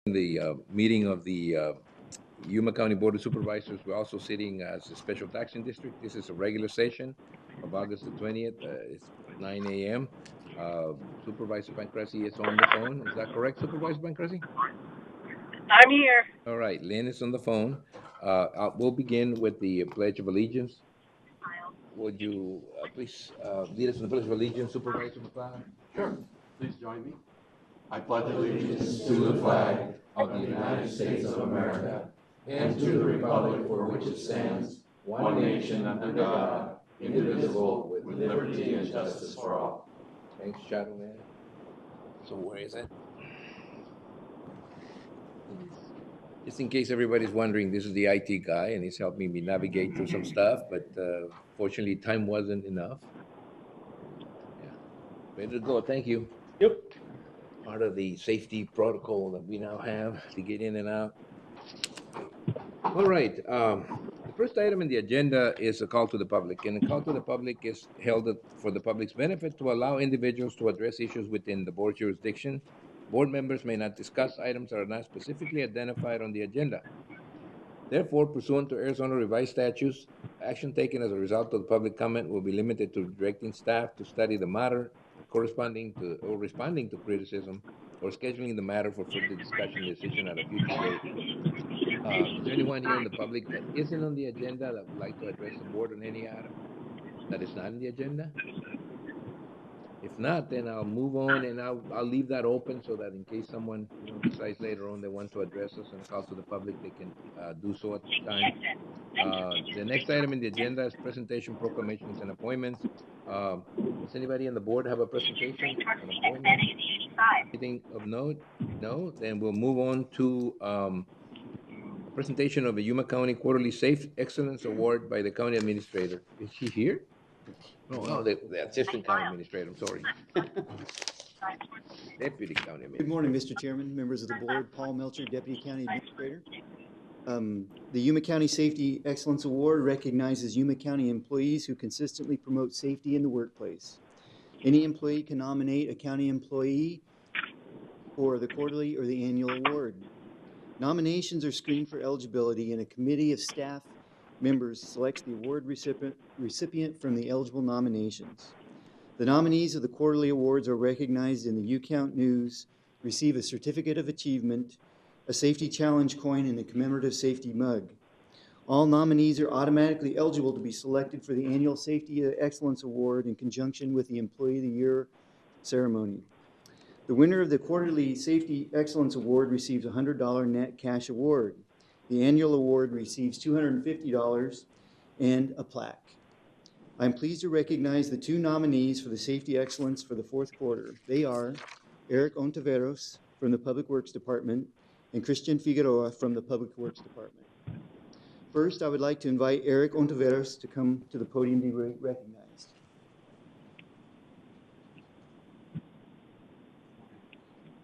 The meeting of the Yuma County Board of Supervisors. We're also sitting as a special taxing district. This is a regular session of August the 20th. It's 9 a.m. Uh, Supervisor Pancrasi is on the phone. Is that correct, Supervisor Pancrasi? I'm here. All right, Lynn is on the phone. We'll begin with the Pledge of Allegiance. Would you please lead us in the Pledge of Allegiance, Supervisor McLeod? Sure. Please join me. I pledge allegiance to the flag of the United States of America and to the republic for which it stands, one nation under God, indivisible, with liberty and justice for all. Thanks, Shadow Man. So where is it? Just in case everybody's wondering, this is the IT guy, and he's helping me navigate through some stuff, but fortunately, time wasn't enough. Yeah. Ready to go. Thank you. Yep. Part of the safety protocol that we now have to get in and out. All right. The first item in the agenda is a call to the public, and the call to the public is held for the public's benefit to allow individuals to address issues within the board jurisdiction. Board members may not discuss items that are not specifically identified on the agenda. Therefore, pursuant to Arizona revised statutes, action taken as a result of the public comment will be limited to directing staff to study the matter corresponding to or responding to criticism or scheduling the matter for further discussion and decision at a future date. Is there anyone here in the public that isn't on the agenda that would like to address the board on any item that is not on the agenda? If not, then I'll move on and I'll leave that open so that in case someone decides later on they want to address us and call to the public, they can do so at this time. The next item in the agenda is presentation, proclamations, and appointments. Does anybody on the board have a presentation? An appointment? Anything of note? No? Then we'll move on to a presentation of the Yuma County Quarterly Safe Excellence Award by the County Administrator. Is she here? No, the Assistant County Administrator, I'm sorry. Deputy County Administrator. Good morning, Mr. Chairman, members of the board. Paul Melcher, Deputy County Administrator. The Yuma County Safety Excellence Award recognizes Yuma County employees who consistently promote safety in the workplace. Any employee can nominate a county employee for the quarterly or the annual award. Nominations are screened for eligibility, and a committee of staff members selects the award recipient from the eligible nominations. The nominees of the quarterly awards are recognized in the UCount News, receive a certificate of achievement, a safety challenge coin, and a commemorative safety mug. All nominees are automatically eligible to be selected for the annual Safety Excellence Award in conjunction with the Employee of the Year ceremony. The winner of the quarterly Safety Excellence Award receives a $100 net cash award. The annual award receives $250 and a plaque. I'm pleased to recognize the two nominees for the Safety Excellence for the fourth quarter. They are Eric Ontiveros from the Public Works Department and Christian Figueroa from the Public Works Department. First, I would like to invite Eric Ontiveros to come to the podium to be recognized.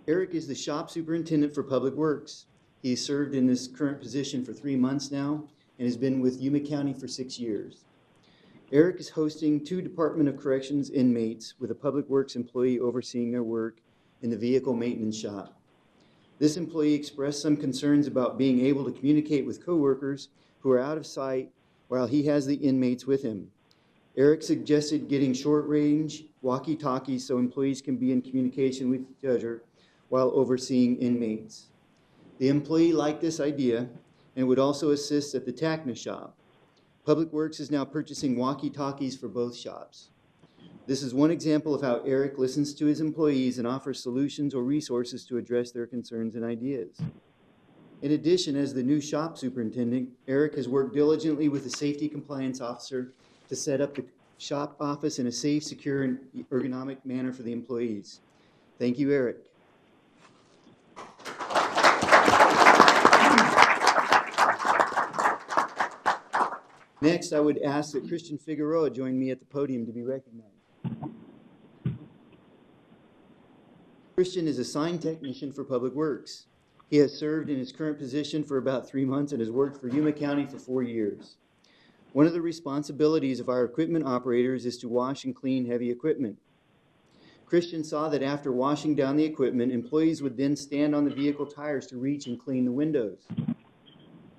Eric is the shop superintendent for Public Works. He has served in this current position for 3 months now and has been with Yuma County for 6 years. Eric is hosting 2 Department of Corrections inmates with a Public Works employee overseeing their work in the vehicle maintenance shop. This employee expressed some concerns about being able to communicate with coworkers who are out of sight while he has the inmates with him. Eric suggested getting short-range walkie-talkies so employees can be in communication with each other while overseeing inmates. The employee liked this idea and would also assist at the TACNA shop. Public Works is now purchasing walkie-talkies for both shops. This is one example of how Eric listens to his employees and offers solutions or resources to address their concerns and ideas. In addition, as the new shop superintendent, Eric has worked diligently with the safety compliance officer to set up the shop office in a safe, secure, and ergonomic manner for the employees. Thank you, Eric. Next, I would ask that Christian Figueroa join me at the podium to be recognized. Christian is a sign technician for Public Works. He has served in his current position for about 3 months and has worked for Yuma County for 4 years. One of the responsibilities of our equipment operators is to wash and clean heavy equipment. Christian saw that after washing down the equipment, employees would then stand on the vehicle tires to reach and clean the windows.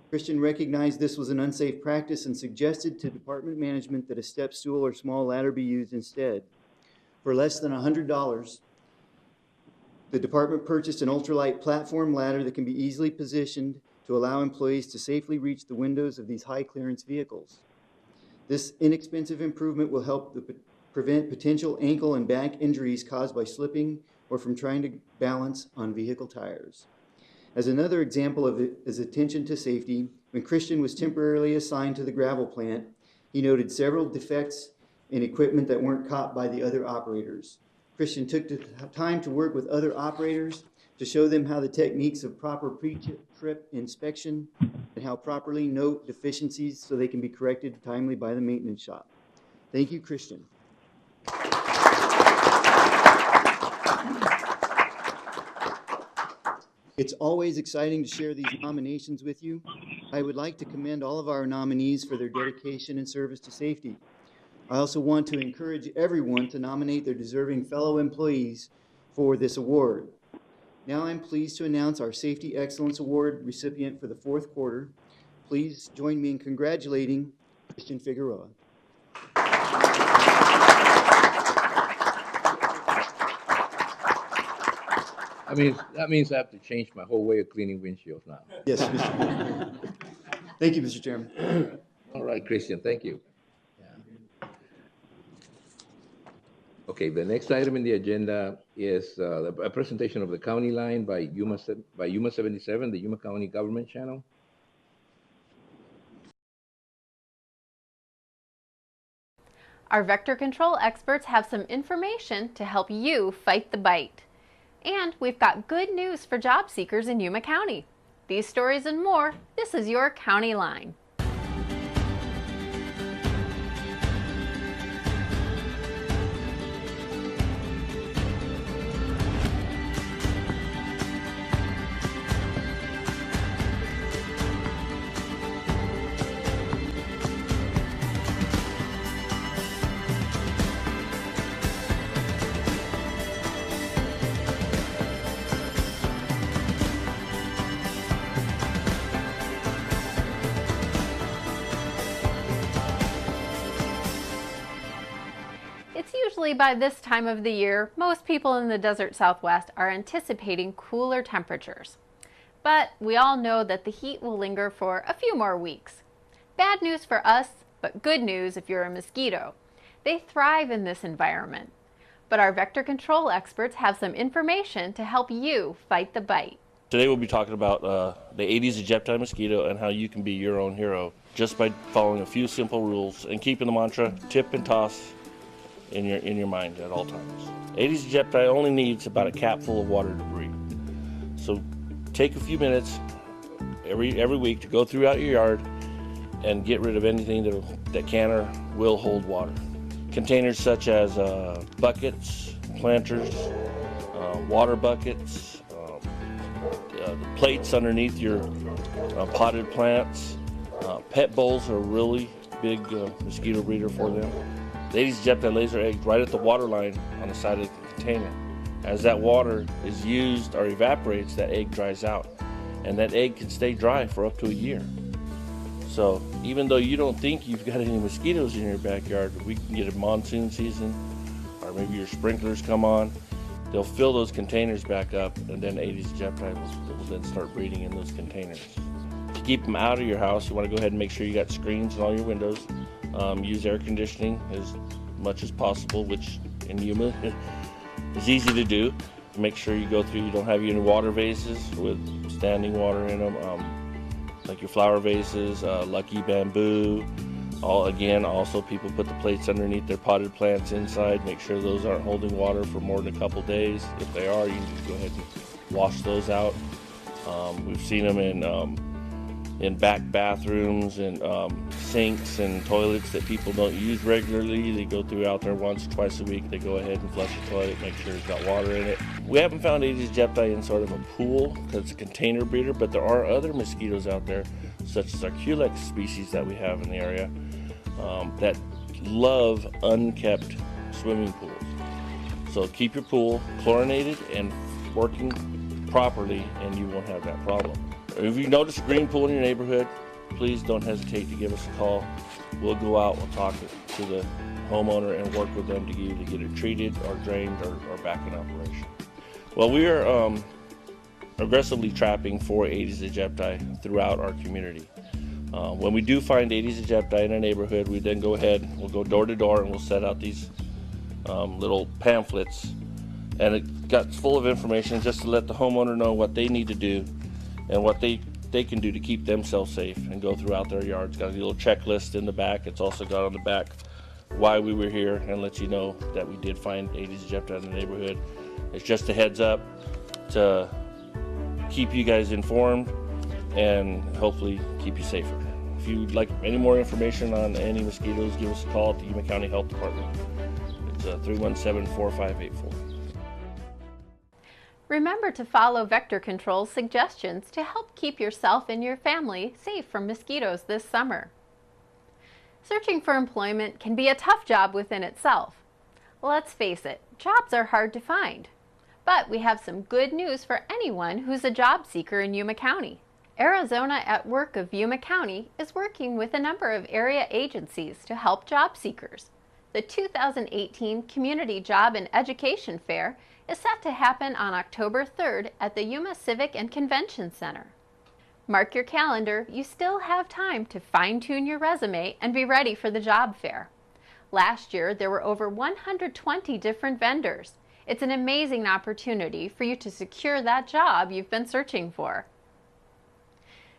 Christian recognized this was an unsafe practice and suggested to department management that a step stool or small ladder be used instead. For less than $100, the department purchased an ultralight platform ladder that can be easily positioned to allow employees to safely reach the windows of these high-clearance vehicles. This inexpensive improvement will help prevent potential ankle and back injuries caused by slipping or from trying to balance on vehicle tires. As another example of his attention to safety, when Christian was temporarily assigned to the gravel plant, he noted several defects in equipment that weren't caught by the other operators. Christian took the time to work with other operators to show them how the techniques of proper pre-trip inspection and how properly note deficiencies so they can be corrected timely by the maintenance shop. Thank you, Christian. It's always exciting to share these nominations with you. I would like to commend all of our nominees for their dedication and service to safety. I also want to encourage everyone to nominate their deserving fellow employees for this award. Now I'm pleased to announce our Safety Excellence Award recipient for the fourth quarter. Please join me in congratulating Christian Figueroa. That means I have to change my whole way of cleaning windshields now. Yes, Mr. Chairman. Thank you, Mr. Chairman. All right, Christian, thank you. Okay, the next item in the agenda is a presentation of the county line by Yuma 77, the Yuma County Government Channel. Our vector control experts have some information to help you fight the bite. And we've got good news for job seekers in Yuma County. These stories and more, this is your County Line. Usually by this time of the year, most people in the desert Southwest are anticipating cooler temperatures. But we all know that the heat will linger for a few more weeks. Bad news for us, but good news if you're a mosquito. They thrive in this environment. But our vector control experts have some information to help you fight the bite. Today we'll be talking about the Aedes aegypti mosquito and how you can be your own hero just by following a few simple rules and keeping the mantra tip and toss in your mind at all times. Aedes aegypti only needs about a cap full of water to breed. So take a few minutes every week to go throughout your yard and get rid of anything that can or will hold water. Containers such as buckets, planters, water buckets, the plates underneath your potted plants. Pet bowls are a really big mosquito breeder for them. The Aedes aegypti lays their eggs right at the water line on the side of the container. As that water is used or evaporates, that egg dries out, and that egg can stay dry for up to a year. So even though you don't think you've got any mosquitoes in your backyard, we can get a monsoon season, or maybe your sprinklers come on, they'll fill those containers back up, and then Aedes aegypti will then start breeding in those containers. To keep them out of your house, you want to go ahead and make sure you got screens in all your windows. Use air conditioning as much as possible, which in Yuma is easy to do. Make sure you go through, you don't have any water vases with standing water in them, like your flower vases, lucky bamboo. Also people put the plates underneath their potted plants inside. Make sure those aren't holding water for more than a couple days. If they are, you need to go ahead and wash those out. We've seen them in back bathrooms and sinks and toilets that people don't use regularly. They go through out there once or twice a week. They go ahead and flush the toilet, make sure it's got water in it. We haven't found Aedes aegypti in sort of a pool because it's a container breeder, but there are other mosquitoes out there, such as our Culex species that we have in the area, that love unkept swimming pools. So keep your pool chlorinated and working properly, and you won't have that problem. If you notice a green pool in your neighborhood, please don't hesitate to give us a call. We'll go out, we'll talk to the homeowner and work with them to either get it treated or drained or back in operation. Well, we are aggressively trapping for Aedes aegypti throughout our community. When we do find Aedes aegypti in a neighborhood, we then go ahead, we'll go door to door and we'll set out these little pamphlets, and it got full of information just to let the homeowner know what they need to do and what they can do to keep themselves safe and go throughout their yards. Got a little checklist in the back. It's also got on the back why we were here and let you know that we did find Aedes aegypti in the neighborhood. It's just a heads up to keep you guys informed and hopefully keep you safer. If you'd like any more information on any mosquitoes, give us a call at the Yuma County Health Department. It's 317-4584. Remember to follow Vector Control's suggestions to help keep yourself and your family safe from mosquitoes this summer. Searching for employment can be a tough job within itself. Let's face it, jobs are hard to find. But we have some good news for anyone who's a job seeker in Yuma County. Arizona at Work of Yuma County is working with a number of area agencies to help job seekers. The 2018 Community Job and Education Fair is set to happen on October 3rd at the Yuma Civic and Convention Center. Mark your calendar, you still have time to fine-tune your resume and be ready for the job fair. Last year, there were over 120 different vendors. It's an amazing opportunity for you to secure that job you've been searching for.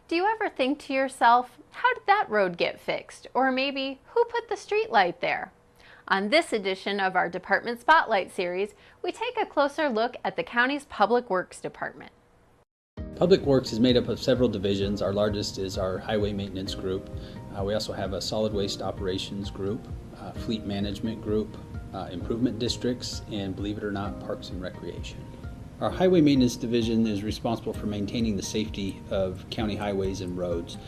Do you ever think to yourself, how did that road get fixed? Or maybe, who put the street light there? On this edition of our Department Spotlight series, we take a closer look at the county's Public Works Department. Public Works is made up of several divisions. Our largest is our Highway Maintenance Group. We also have a Solid Waste Operations Group, Fleet Management Group, Improvement Districts, and believe it or not, Parks and Recreation. Our Highway Maintenance Division is responsible for maintaining the safety of county highways and roads,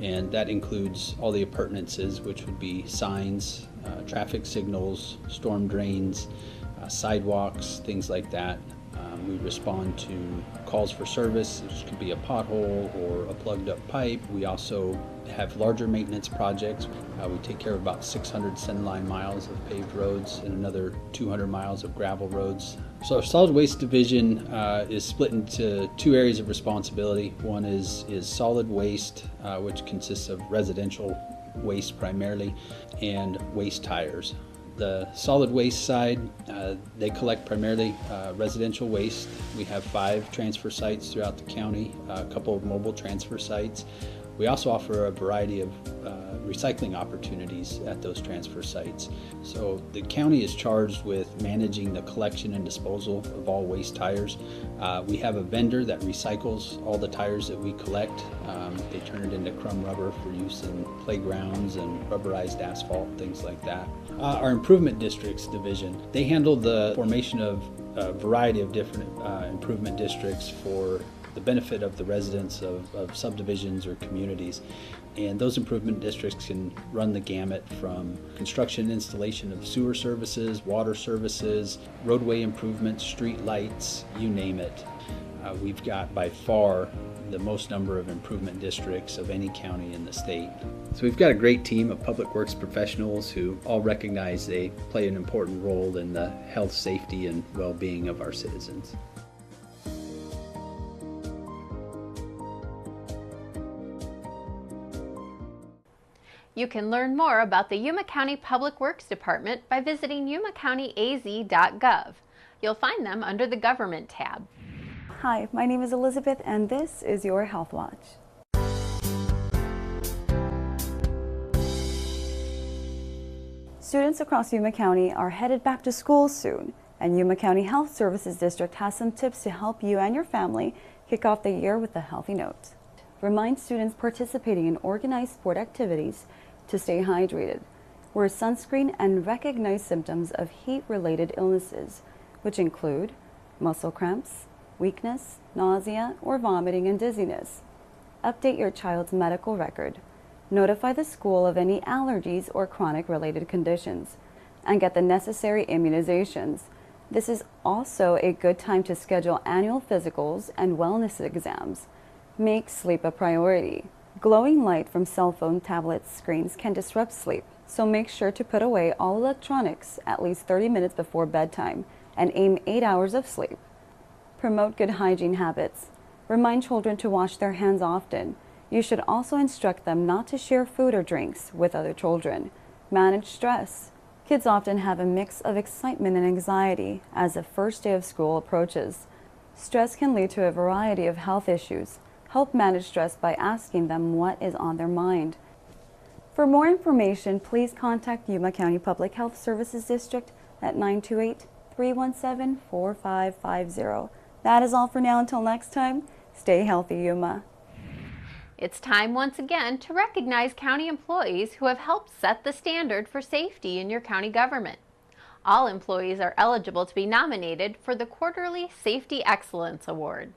and that includes all the appurtenances, which would be signs, traffic signals, storm drains, sidewalks, things like that. We respond to calls for service, which could be a pothole or a plugged up pipe. We also have larger maintenance projects. We take care of about 600 centerline miles of paved roads and another 200 miles of gravel roads. So our solid waste division is split into two areas of responsibility. One is solid waste, which consists of residential waste primarily, and waste tires. The solid waste side, they collect primarily residential waste. We have 5 transfer sites throughout the county, a couple of mobile transfer sites. We also offer a variety of recycling opportunities at those transfer sites. So the county is charged with managing the collection and disposal of all waste tires. We have a vendor that recycles all the tires that we collect. They turn it into crumb rubber for use in playgrounds and rubberized asphalt, things like that. Our Improvement Districts division, they handle the formation of a variety of different improvement districts for the benefit of the residents of subdivisions or communities. And those improvement districts can run the gamut from construction and installation of sewer services, water services, roadway improvements, street lights, you name it. We've got by far the most number of improvement districts of any county in the state. So we've got a great team of public works professionals who all recognize they play an important role in the health, safety, and well-being of our citizens. You can learn more about the Yuma County Public Works Department by visiting yumacountyaz.gov. You'll find them under the Government tab. Hi, my name is Elizabeth, and this is your Health Watch. Students across Yuma County are headed back to school soon, and Yuma County Health Services District has some tips to help you and your family kick off the year with a healthy note. Remind students participating in organized sport activities to stay hydrated, wear sunscreen, and recognize symptoms of heat-related illnesses, which include muscle cramps, weakness, nausea, or vomiting and dizziness. Update your child's medical record. Notify the school of any allergies or chronic related conditions, and get the necessary immunizations. This is also a good time to schedule annual physicals and wellness exams. Make sleep a priority. Glowing light from cell phone, tablet screens can disrupt sleep, so make sure to put away all electronics at least 30 minutes before bedtime and aim 8 hours of sleep. Promote good hygiene habits. Remind children to wash their hands often. You should also instruct them not to share food or drinks with other children. Manage stress. Kids often have a mix of excitement and anxiety as the first day of school approaches. Stress can lead to a variety of health issues. Help manage stress by asking them what is on their mind. For more information, please contact Yuma County Public Health Services District at 928-317-4550. That is all for now. Until next time, stay healthy, Yuma. It's time once again to recognize county employees who have helped set the standard for safety in your county government. All employees are eligible to be nominated for the quarterly Safety Excellence Award.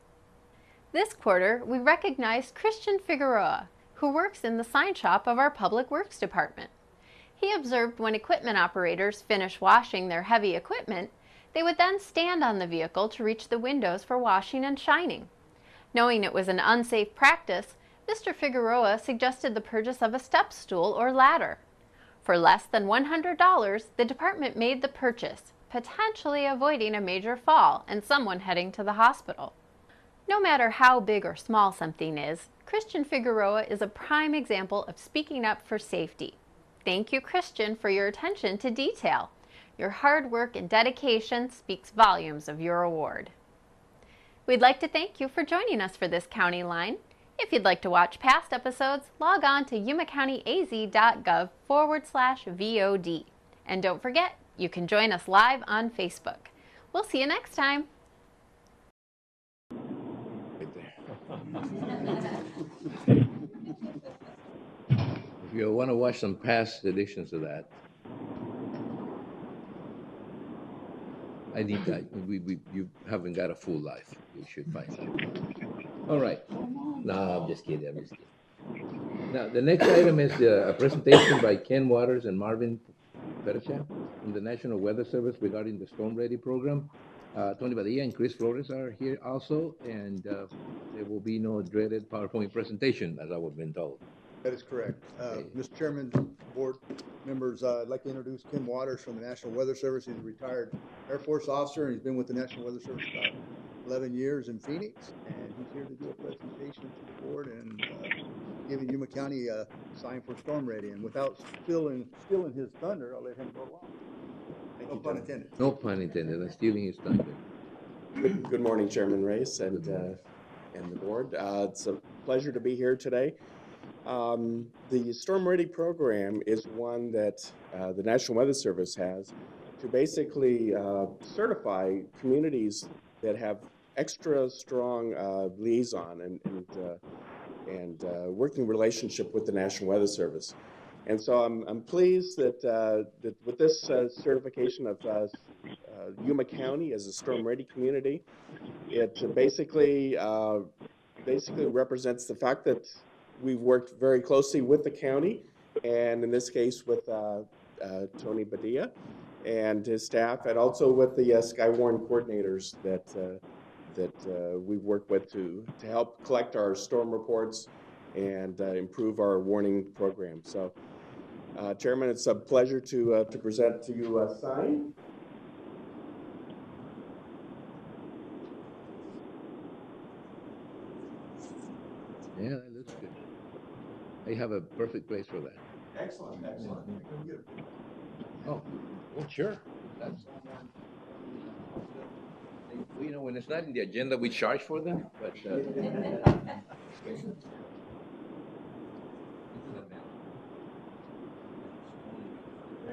This quarter, we recognized Christian Figueroa, who works in the sign shop of our Public Works Department. He observed when equipment operators finish washing their heavy equipment, they would then stand on the vehicle to reach the windows for washing and shining. Knowing it was an unsafe practice, Mr. Figueroa suggested the purchase of a step stool or ladder. For less than $100, the department made the purchase, potentially avoiding a major fall and someone heading to the hospital. No matter how big or small something is, Christian Figueroa is a prime example of speaking up for safety. Thank you, Christian, for your attention to detail. Your hard work and dedication speaks volumes of your award. We'd like to thank you for joining us for this County Line. If you'd like to watch past episodes, log on to yumacountyaz.gov/VOD. And don't forget, you can join us live on Facebook. We'll see you next time. Right there. If you want to watch some past editions of that, I think that you haven't got a full life. You should find it. All right. No, I'm just kidding. Now, the next item is a presentation by Ken Waters and Marvin Percha from the National Weather Service regarding the Storm Ready program. Tony Badilla and Chris Flores are here also, and there will be no dreaded PowerPoint presentation, as I was being told. That is correct. Mr. Chairman, board members, I'd like to introduce Ken Waters from the National Weather Service. He's a retired Air Force officer, and he's been with the National Weather Service about 11 years in Phoenix, and he's here to do a presentation to the board and giving Yuma County a sign for storm ready. And without stealing his thunder, I'll let him go along. No pun intended. No pun intended. I'm stealing his thunder. Good morning, Chairman Race and the board. It's a pleasure to be here today. The Storm Ready program is one that the National Weather Service has to basically certify communities that have extra strong liaison and working relationship with the National Weather Service. And so I'm pleased that that with this certification of Yuma County as a storm ready community, it basically represents the fact that we've worked very closely with the county, and in this case with Tony Badilla and his staff, and also with the Skywarn coordinators that we've worked with to help collect our storm reports and improve our warning program. So, Chairman, it's a pleasure to present to you a sign. Yeah, that looks good. I have a perfect place for that. Excellent, excellent. Oh, well, sure. That's, you know, when it's not in the agenda, we charge for them, but. There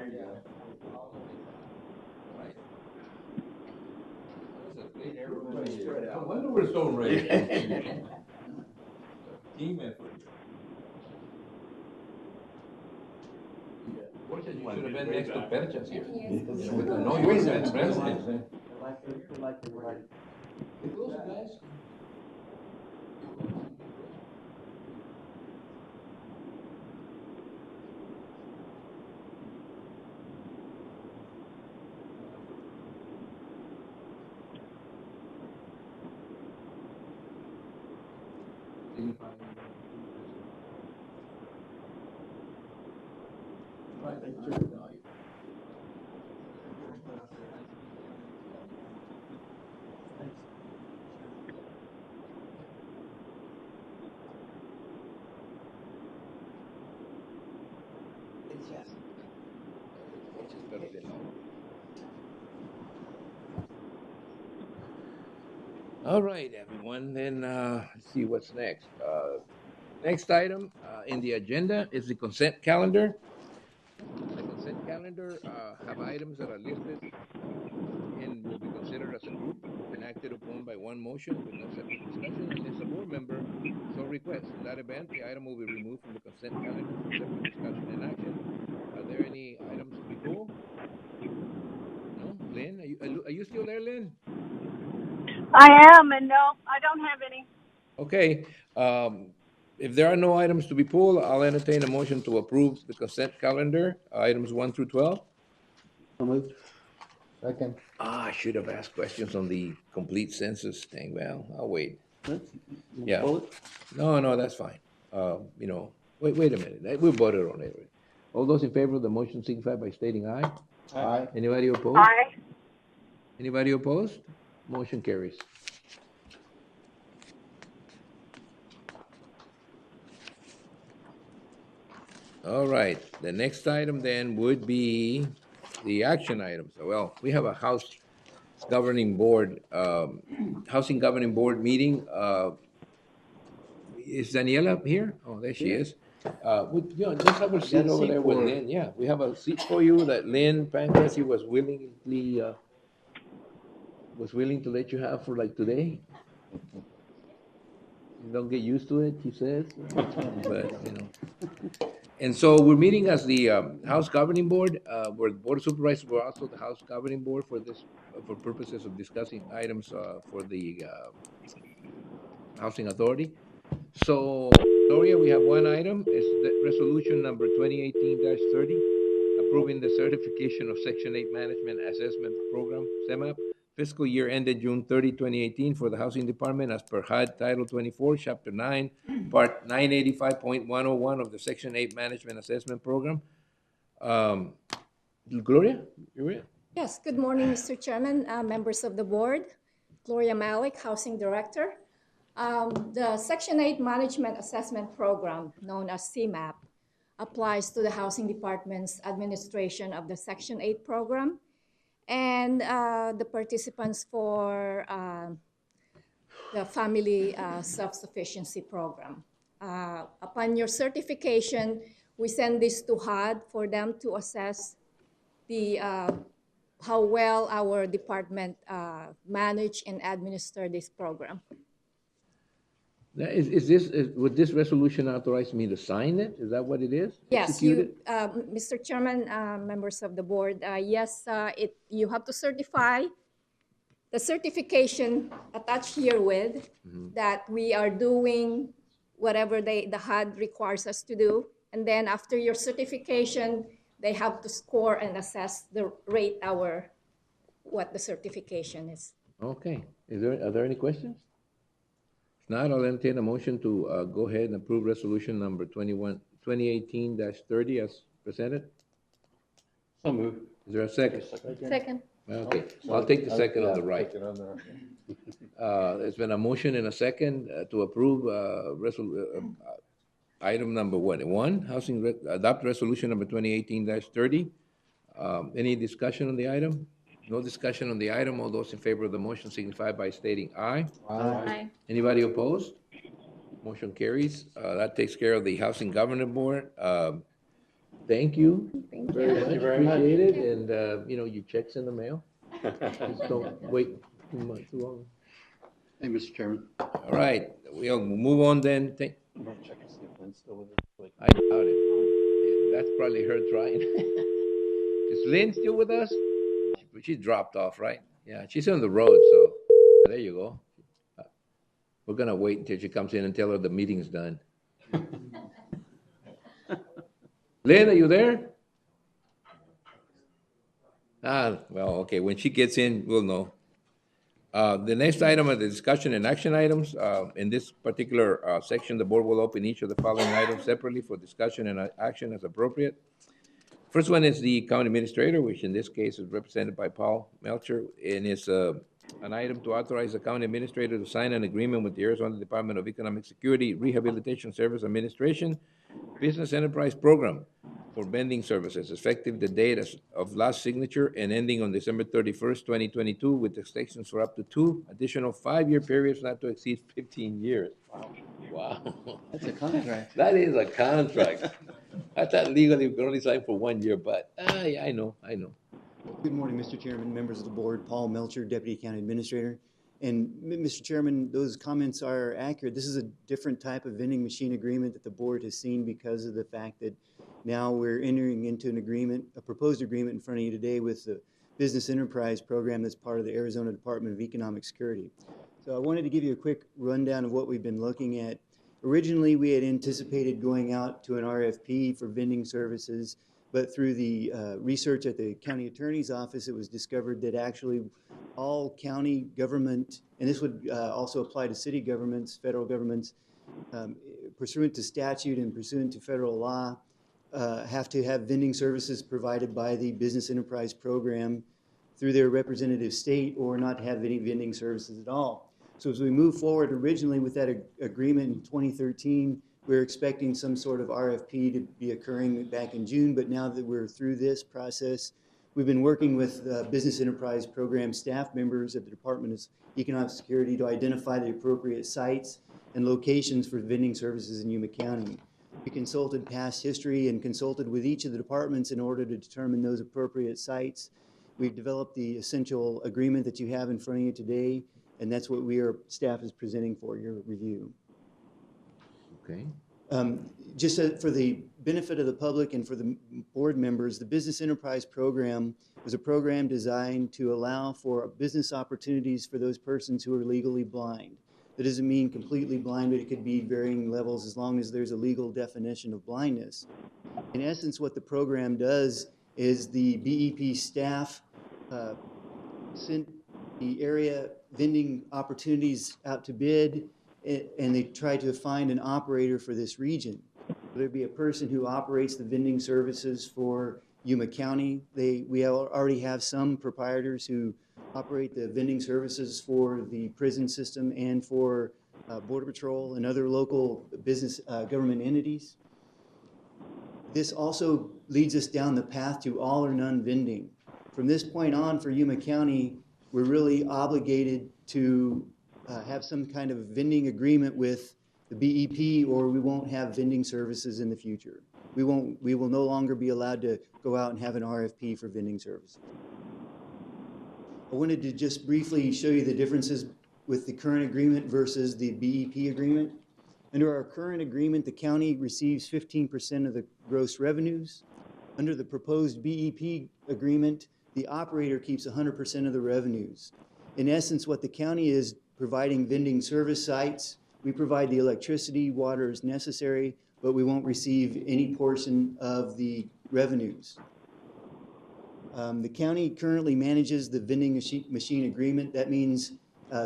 you go. I wonder where Stone Ray is. Team effort. Fortunately, you should have been next to Perchas here. With the noise and presidents, eh? Get close, guys. signify by saying aye. It's yes. Much is better than no. All right, everyone. Then let's see what's next. Next item in the agenda is the consent calendar. The consent calendar have items that are listed and will be considered as a group and acted upon by one motion with no separate discussion unless a board member so requests. In that event, the item will be removed from the consent calendar for separate discussion and action. Are there any items to be pulled? No? Lynn, are you still there, Lynn? I am, and no, I don't have any. Okay. If there are no items to be pulled, I'll entertain a motion to approve the consent calendar, items 1 through 12. So moved. Second. I should have asked questions on the complete census thing. Well, I'll wait. Yeah. No, that's fine. Wait a minute. We voted on it. All those in favor of the motion signify by stating aye. Aye. Anybody opposed? Aye. Anybody opposed? Motion carries. All right, the next item then would be the action items. Well, we have a housing governing board meeting. Is Daniela here? Oh, there she is. Just have a seat over there with Lynn. Yeah, we have a seat for you that Lynn Pancrase was willing to let you have for like today. You don't get used to it, she says, but And so we're meeting as the House Governing Board. We're the Board of Supervisors. We're also the House Governing Board for for purposes of discussing items for the Housing Authority. So, Gloria, we have one item. It's the resolution number 2018-30, approving the certification of Section 8 Management Assessment Program, SEMAP, fiscal year ended June 30, 2018 for the Housing Department as per HUD Title 24, Chapter 9, Part 985.101 of the Section 8 Management Assessment Program. Gloria, you're it? Yes, good morning, Mr. Chairman, members of the board. Gloria Malik, Housing Director. The Section 8 Management Assessment Program, known as CMAP, applies to the Housing Department's administration of the Section 8 program and the participants for the Family Self-Sufficiency Program. Upon your certification, we send this to HUD for them to assess the how well our department manage and administer this program. Now, would this resolution authorize me to sign it? Is that what it is? Yes, Mr. Chairman, members of the board, yes, you have to certify the certification attached herewith that we are doing whatever the HUD requires us to do. And then after your certification, they have to score and assess what the certification is. Okay. Are there any questions? If not, I'll entertain a motion to go ahead and approve resolution number 2018-30 as presented. So moved. Is there a second? Second. Okay, so I'll take the second on the right. There's been a motion and a second to approve item number one, adopt resolution number 2018-30. Any discussion on the item? No discussion on the item. All those in favor of the motion signify by stating aye. Aye. Anybody opposed? Motion carries. That takes care of the Housing Governing Board. Thank you. Thank Very you. much. Appreciate it. And, your check's in the mail. Just don't wait too long. Hey, Mr. Chairman. All right, we'll move on then. I'm gonna check and see if Lynn's still with us. I doubt it. That's probably her trying. Is Lynn still with us? She dropped off, right? Yeah, she's on the road, so there you go. We're gonna wait until she comes in and tell her the meeting's done. Lynn, are you there? Well, okay, when she gets in, we'll know. The next item are the discussion and action items. In this particular section, the board will open each of the following items separately for discussion and action as appropriate. First one is the county administrator, which in this case is represented by Paul Melcher, and is an item to authorize the county administrator to sign an agreement with the Arizona Department of Economic Security Rehabilitation Service Administration Business Enterprise Program for vending services, effective the date of last signature and ending on December 31st, 2022, with extensions for up to 2 additional 5-year periods not to exceed 15 years. Wow. That's a contract. That is a contract. I thought legally we could only sign for 1 year, but yeah, I know. Good morning, Mr. Chairman, members of the board. Paul Melcher, Deputy County Administrator. And Mr. Chairman, those comments are accurate. This is a different type of vending machine agreement that the board has seen because of the fact that now we're entering into an agreement, a proposed agreement in front of you today with the Business Enterprise Program that's part of the Arizona Department of Economic Security. So I wanted to give you a quick rundown of what we've been looking at. Originally, we had anticipated going out to an RFP for vending services, but through the research at the county attorney's office, it was discovered that actually all county government, and this would also apply to city governments, federal governments, pursuant to statute and pursuant to federal law, have to have vending services provided by the Business Enterprise Program through their representative state or not have any vending services at all. So as we move forward originally with that agreement in 2013, we were expecting some sort of RFP to be occurring back in June, but now that we're through this process, we've been working with Business Enterprise Program staff members at the Department of Economic Security to identify the appropriate sites and locations for vending services in Yuma County. We consulted past history and consulted with each of the departments in order to determine those appropriate sites. We've developed the essential agreement that you have in front of you today, and that's what staff is presenting for your review. Okay. Just for the benefit of the public and for the board members, the Business Enterprise Program was a program designed to allow for business opportunities for those persons who are legally blind. That doesn't mean completely blind, but it could be varying levels as long as there's a legal definition of blindness. In essence, what the program does is the BEP staff sent the area vending opportunities out to bid, and they try to find an operator for this region. There'd be a person who operates the vending services for Yuma County. We already have some proprietors who operate the vending services for the prison system and for Border Patrol and other local business government entities. This also leads us down the path to all or none vending. From this point on for Yuma County, we're really obligated to have some kind of vending agreement with the BEP, or we won't have vending services in the future. We will no longer be allowed to go out and have an RFP for vending services. I wanted to just briefly show you the differences with the current agreement versus the BEP agreement. Under our current agreement, the county receives 15% of the gross revenues. Under the proposed BEP agreement, the operator keeps 100% of the revenues. In essence, what the county is providing vending service sites, we provide the electricity, water as necessary, but we won't receive any portion of the revenues. The county currently manages the vending machine agreement. That means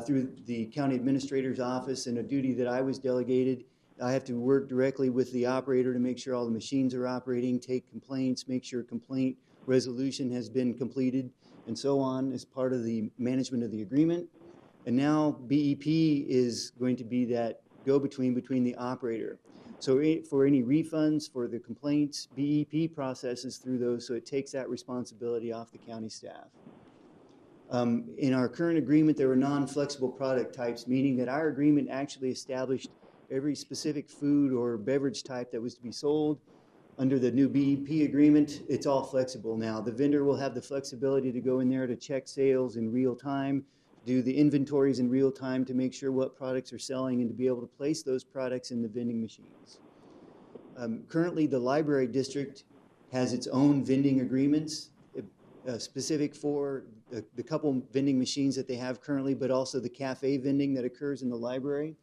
through the county administrator's office, and a duty that I was delegated, I have to work directly with the operator to make sure all the machines are operating, take complaints, make sure complaint resolution has been completed, and so on as part of the management of the agreement. And now BEP is going to be that go-between between the operator. So for any refunds, for the complaints, BEP processes through those, so it takes that responsibility off the county staff. In our current agreement, there were non-flexible product types, meaning that our agreement actually established every specific food or beverage type that was to be sold. Under the new BEP agreement, it's all flexible now. The vendor will have the flexibility to go in there to check sales in real time, do the inventories in real time to make sure what products are selling and to be able to place those products in the vending machines. Currently, the library district has its own vending agreements specific for the couple vending machines that they have currently, but also the cafe vending that occurs in the library.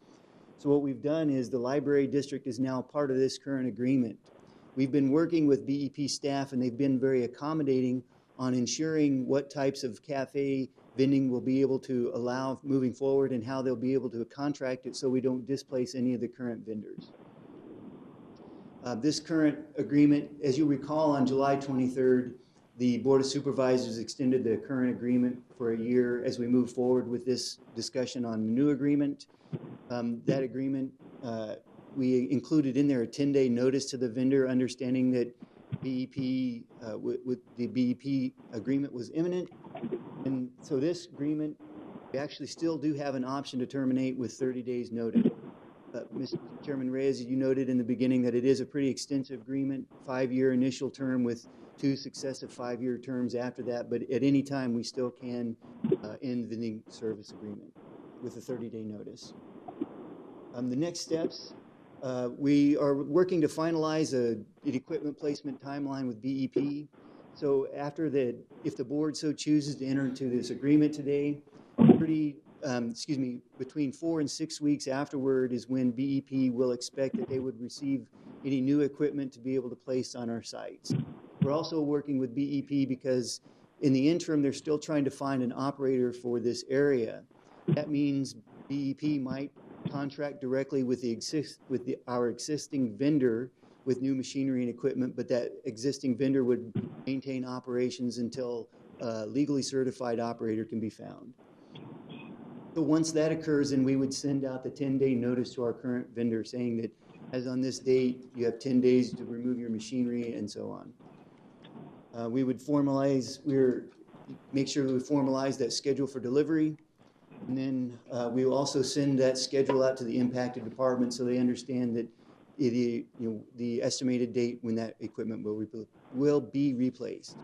So what we've done is the library district is now part of this current agreement. We've been working with BEP staff, and they've been very accommodating on ensuring what types of cafe vending will be able to allow moving forward and how they'll be able to contract it so we don't displace any of the current vendors. This current agreement, as you recall, on July 23rd, the Board of Supervisors extended the current agreement for a year as we move forward with this discussion on the new agreement. That agreement, we included in there a 10-day notice to the vendor, understanding that BEP, with the BEP agreement was imminent. And so this agreement, we actually still do have an option to terminate with 30 days notice. Mr. Chairman Reyes, you noted in the beginning that it is a pretty extensive agreement, 5-year initial term with 2 successive 5-year terms after that, but at any time we still can end the vending service agreement with a 30-day notice. The next steps, we are working to finalize an equipment placement timeline with BEP. So after that, if the board so chooses to enter into this agreement today, between 4 and 6 weeks afterward is when BEP will expect that they would receive any new equipment to be able to place on our sites. We're also working with BEP because in the interim, they're still trying to find an operator for this area. That means BEP might contract directly with our existing vendor with new machinery and equipment, but that existing vendor would maintain operations until a legally certified operator can be found. So once that occurs, then we would send out the 10-day notice to our current vendor saying that as on this date, you have 10 days to remove your machinery and so on. We would make sure we formalize that schedule for delivery. And then we will also send that schedule out to the impacted department so they understand that the estimated date when that equipment will be replaced.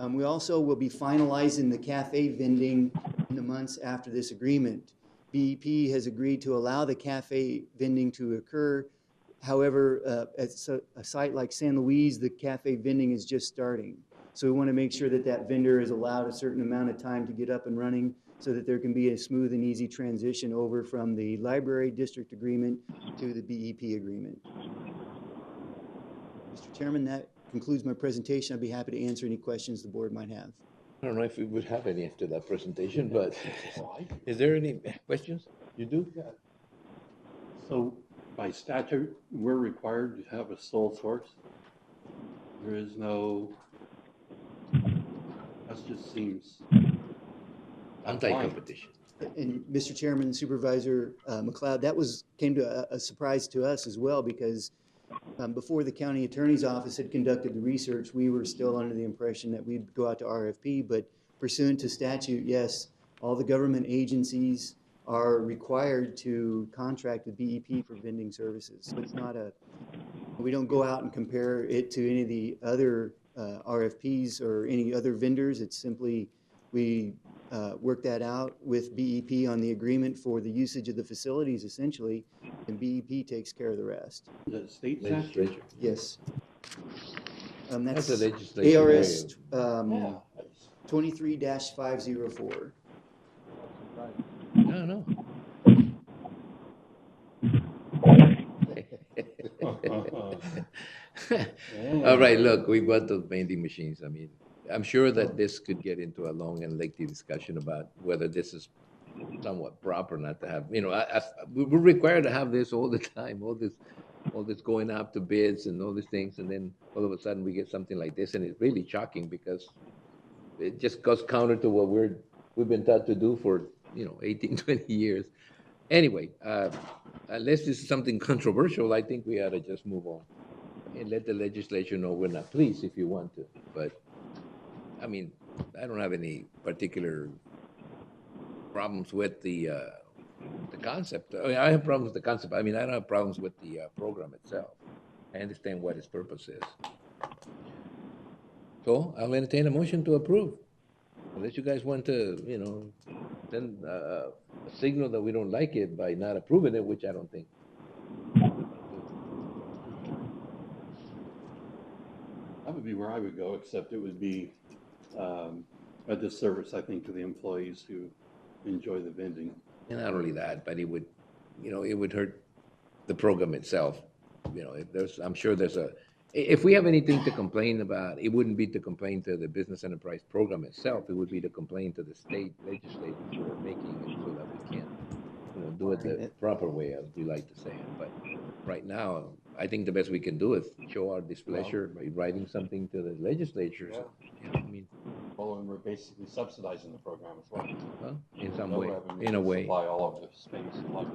We also will be finalizing the cafe vending in the months after this agreement. BEP has agreed to allow the cafe vending to occur. However, at a site like San Luis, the cafe vending is just starting. So we want to make sure that that vendor is allowed a certain amount of time to get up and running so that there can be a smooth and easy transition over from the library district agreement to the BEP agreement. Mr. Chairman, that concludes my presentation. I'd be happy to answer any questions the board might have. I don't know if we would have any after that presentation, but is there any questions? You do? Yeah. So by statute, we're required to have a sole source. There is no, that just seems anti-competition. And Mr. Chairman, Supervisor McLeod, that came to a surprise to us as well because before the county attorney's office had conducted the research, we were still under the impression that we'd go out to RFP, but pursuant to statute, yes, all the government agencies are required to contract with BEP for vending services. So it's not we don't go out and compare it to any of the other RFPs or any other vendors. It's simply we work that out with BEP on the agreement for the usage of the facilities essentially, and BEP takes care of the rest. the state Legislature. statute. Yes. That's a legislation ARS Yeah. 23-504. No. All right, look, we got those vending machines. I mean, I'm sure that this could get into a long and lengthy discussion about whether this is somewhat proper not to have, we're required to have this all the time, all this going up to bids and all these things. And then all of a sudden we get something like this, and it's really shocking because it just goes counter to what we've been taught to do for, 18, 20 years. Anyway, unless this is something controversial, I think we ought to just move on and let the legislature know we're not pleased if you want to. But, I mean, I don't have any particular problems with the concept. I mean, I have problems with the concept. I mean, I don't have problems with the program itself. I understand what its purpose is. So I'll entertain a motion to approve. Unless you guys want to, send a signal that we don't like it by not approving it, which I don't think. That would be where I would go, except it would be a disservice, I think, to the employees who enjoy the vending. And not only that, but it would, it would hurt the program itself. I'm sure there's if we have anything to complain about, it wouldn't be to complain to the business enterprise program itself. It would be to complain to the state legislators for making it so that we can, do it the proper way, as we like to say it. But right now, I think the best we can do is show our displeasure by writing something to the legislatures. I mean, Well, and we're basically subsidizing the program as well. well, in some No way, revenue in a to way. supply all of the space and light.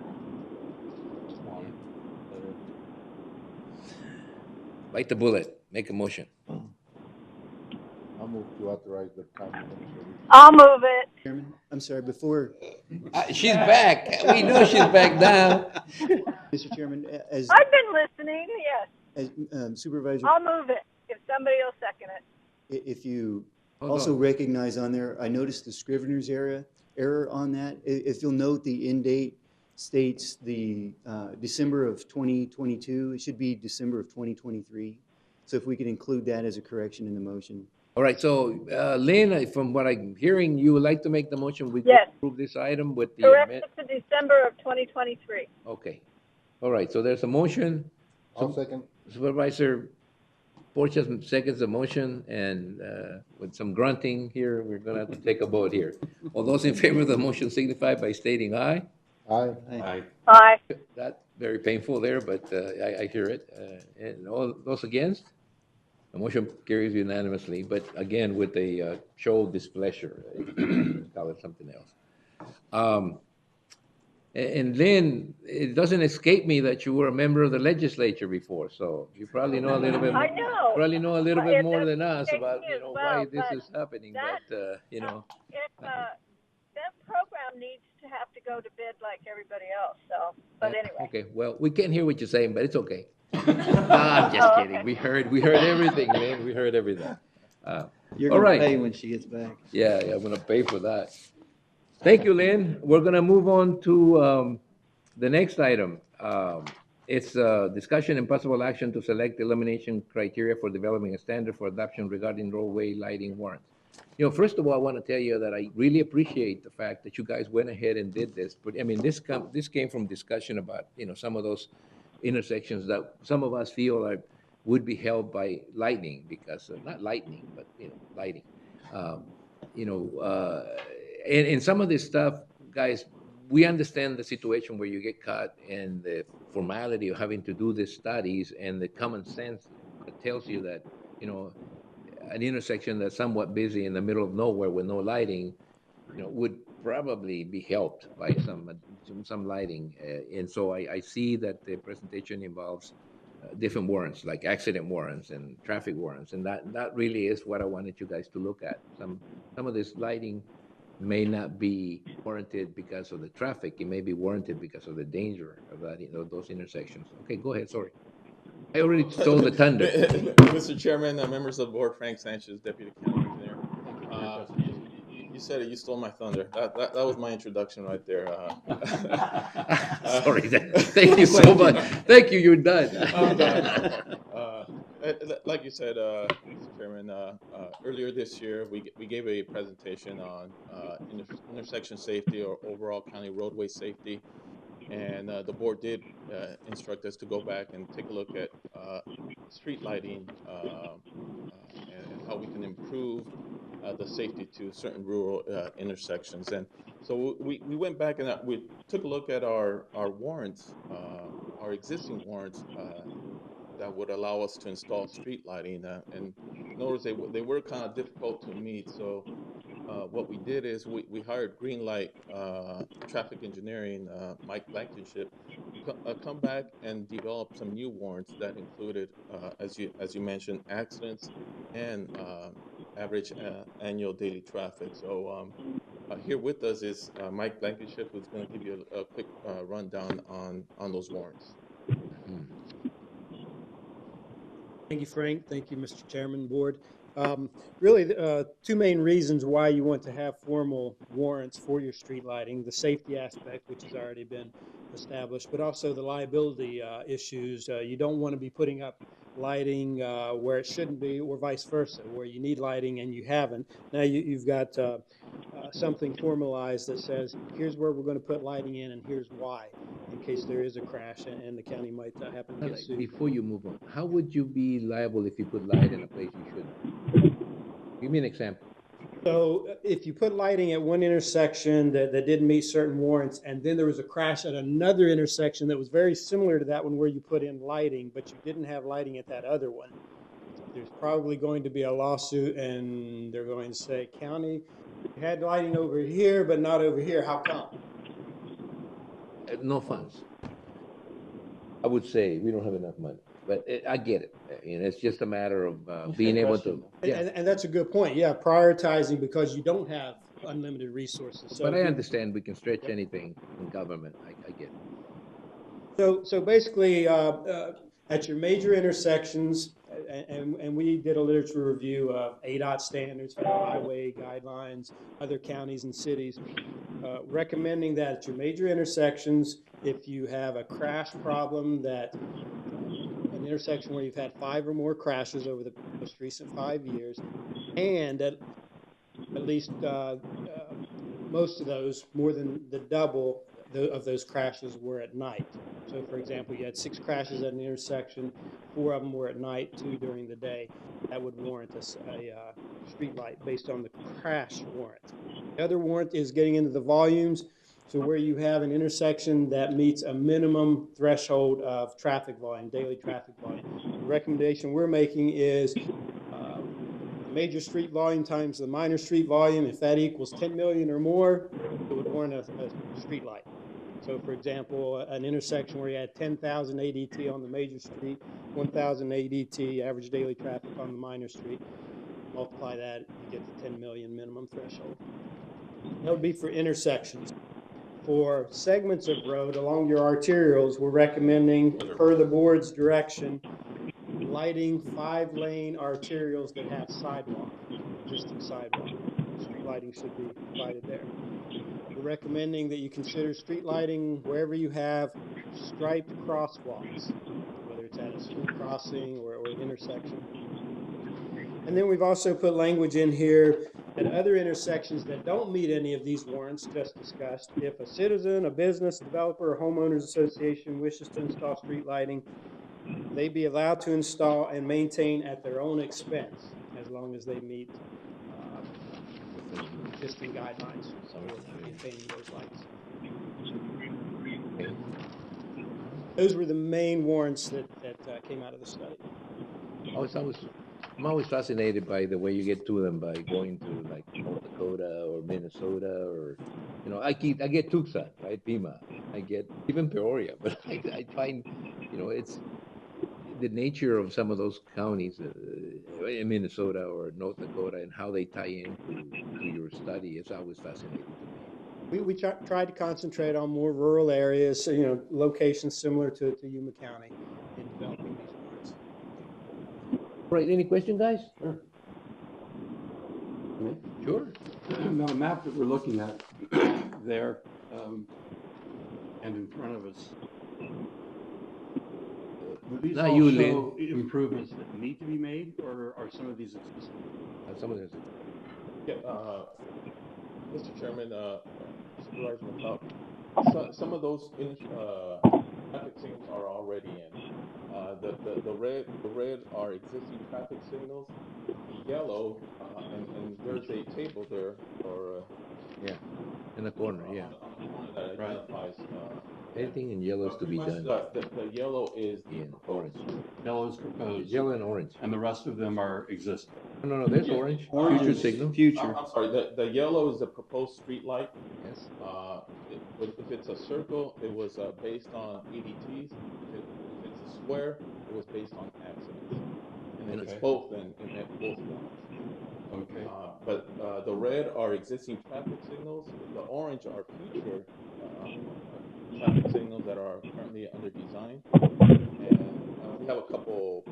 Bite the bullet. Make a motion. I'll move to authorize the county administrator. I'll move it. Chairman, I'm sorry, before, She's back. We know she's back now. Mr. Chairman, as, I've been listening, yes. Supervisor, I'll move it if somebody will second it. if you Hold also on. recognize on there, I noticed the Scrivener's error on that. If you'll note, the end date states the December of 2022. It should be December of 2023. So if we could include that as a correction in the motion. All right, so Lynn, from what I'm hearing, you would like to make the motion. We Yes. approve this item with the Correct it to December of 2023. Okay. All right, so there's a motion. I'll second. Supervisor Porches seconds the motion, and with some grunting here, we're going to have to take a vote here. All those in favor of the motion signify by stating aye. Aye. Aye. Aye. That's very painful there, but I hear it. And all those against? The motion carries unanimously, but again, with a show of displeasure. Call it something else. And then it doesn't escape me that you were a member of the legislature before, so you probably know a little bit. I know. Probably know a little bit It more does than us escape about me as why well, this but is happening. that- But That program needs to have to go to bid like everybody else, so, but anyway. Okay, well, we can't hear what you're saying, but it's okay. No, I'm just kidding. Okay. We heard everything, man. We heard everything. You're All gonna right. pay when she gets back. Yeah, I'm gonna pay for that. Thank you, Lynn. We're gonna move on to the next item. It's discussion and possible action to select elimination criteria for developing a standard for adoption regarding roadway lighting warrants. First of all, I want to tell you that I really appreciate the fact that you guys went ahead and did this. But I mean, this came from discussion about some of those intersections that some of us feel would be held by lightning because not lightning, but lighting. And some of this stuff, guys, we understand the situation where you get caught and the formality of having to do these studies and the common sense that tells you that an intersection that's somewhat busy in the middle of nowhere with no lighting, would probably be helped by some lighting. And so I see that the presentation involves different warrants, like accident warrants and traffic warrants, and that really is what I wanted you guys to look at. Some of this lighting may not be warranted because of the traffic. It may be warranted because of the danger of that, those intersections. Okay, go ahead. Sorry. I already stole the thunder. Mr. Chairman, members of the board, Frank Sanchez, Deputy County Engineer. You said it, you stole my thunder. That was my introduction right there. Sorry. Thank you so much. Thank you. You're done. I'm done. Like you said, Mr. Chairman, earlier this year, we gave a presentation on intersection safety or overall county roadway safety. And the board did instruct us to go back and take a look at street lighting and how we can improve the safety to certain rural intersections. And so we went back and we took a look at our warrants, our existing warrants that would allow us to install street lighting. And notice they were kind of difficult to meet. So what we did is we hired Greenlight Traffic Engineering, Mike Blankenship, come back and develop some new warrants that included, as you mentioned, accidents and average annual daily traffic. So here with us is Mike Blankenship, who's going to give you a quick rundown on those warrants. Thank you, Frank. Thank you, Mr. Chairman, Board. Really, two main reasons why you want to have formal warrants for your street lighting: the safety aspect, which has already been established, but also the liability issues. You don't want to be putting up lighting where it shouldn't be, or vice versa, where you need lighting and you haven't. Now you've got something formalized that says, here's where we're going to put lighting in and here's why. And in case there is a crash and the county might happen to get sued. Before you move on, how would you be liable if you put light in a place you shouldn't? Give me an example. So if you put lighting at one intersection that didn't meet certain warrants, and then there was a crash at another intersection that was very similar to that one where you put in lighting, but you didn't have lighting at that other one, there's probably going to be a lawsuit, and they're going to say, county, you had lighting over here, but not over here. How come? No funds. I would say we don't have enough money, but I get it. It's just a matter of being able to. Yeah. And that's a good point. Yeah, prioritizing because you don't have unlimited resources. So But I understand we can stretch anything in government. I get it. So basically, at your major intersections, and we did a literature review of ADOT standards, federal highway guidelines, other counties and cities, recommending that at your major intersections, if you have a crash problem, that an intersection where you've had 5 or more crashes over the most recent 5 years, and at least most of those, more than the double of those crashes were at night. So for example, you had 6 crashes at an intersection, 4 of them were at night, 2 during the day. That would warrant a street light based on the crash warrant. The other warrant is getting into the volumes. So where you have an intersection that meets a minimum threshold of traffic volume, daily traffic volume. The recommendation we're making is major street volume times the minor street volume. If that equals 10 million or more, it would warrant a street light. So for example, an intersection where you had 10,000 ADT on the major street, 1,000 ADT average daily traffic on the minor street, multiply that, you get the 10 million minimum threshold. That would be for intersections. For segments of road along your arterials, we're recommending, per the board's direction, lighting 5-lane arterials that have sidewalk, existing sidewalk. Street lighting should be provided there. We're recommending that you consider street lighting wherever you have striped crosswalks, whether it's at a school crossing or an intersection. And then we've also put language in here at other intersections that don't meet any of these warrants just discussed. If a citizen, a business, developer, or homeowners association wishes to install street lighting, they be allowed to install and maintain at their own expense, as long as they meet existing guidelines for maintaining those lights. Those were the main warrants that came out of the study. I'm always fascinated by the way you get to them by going to like North Dakota or Minnesota or, I get Tucson, right? Yuma. I get even Peoria, but I find, it's the nature of some of those counties in Minnesota or North Dakota and how they tie into your study is always fascinating to me. We tried to concentrate on more rural areas, locations similar to Yuma County in developing these warrants. Right, any question, guys? Sure. Sure. Now, the map that we're looking at there and in front of us, do these Not all you, show improvements that need to be made, or are some of these existing? Some of these. Yeah, Mr. Chairman, Supervisor McLeod, some of those traffic signals are already in. The red are existing traffic signals. The yellow, and there's a table there, or in the corner, on the corner that identifies. Anything in yellow is to be done. The yellow is the orange. Yellow is proposed. Yellow and orange. And the rest of them are existing. No, there's orange. Orange Future is signal. Future. I'm sorry, the yellow is the proposed street light. Yes. If it's a circle, it was based on ADTs. If it's a square, it was based on accidents. And if it's both, then it meant both ones. Okay. But the red are existing traffic signals. The orange are future traffic signals that are currently under design. And we have a couple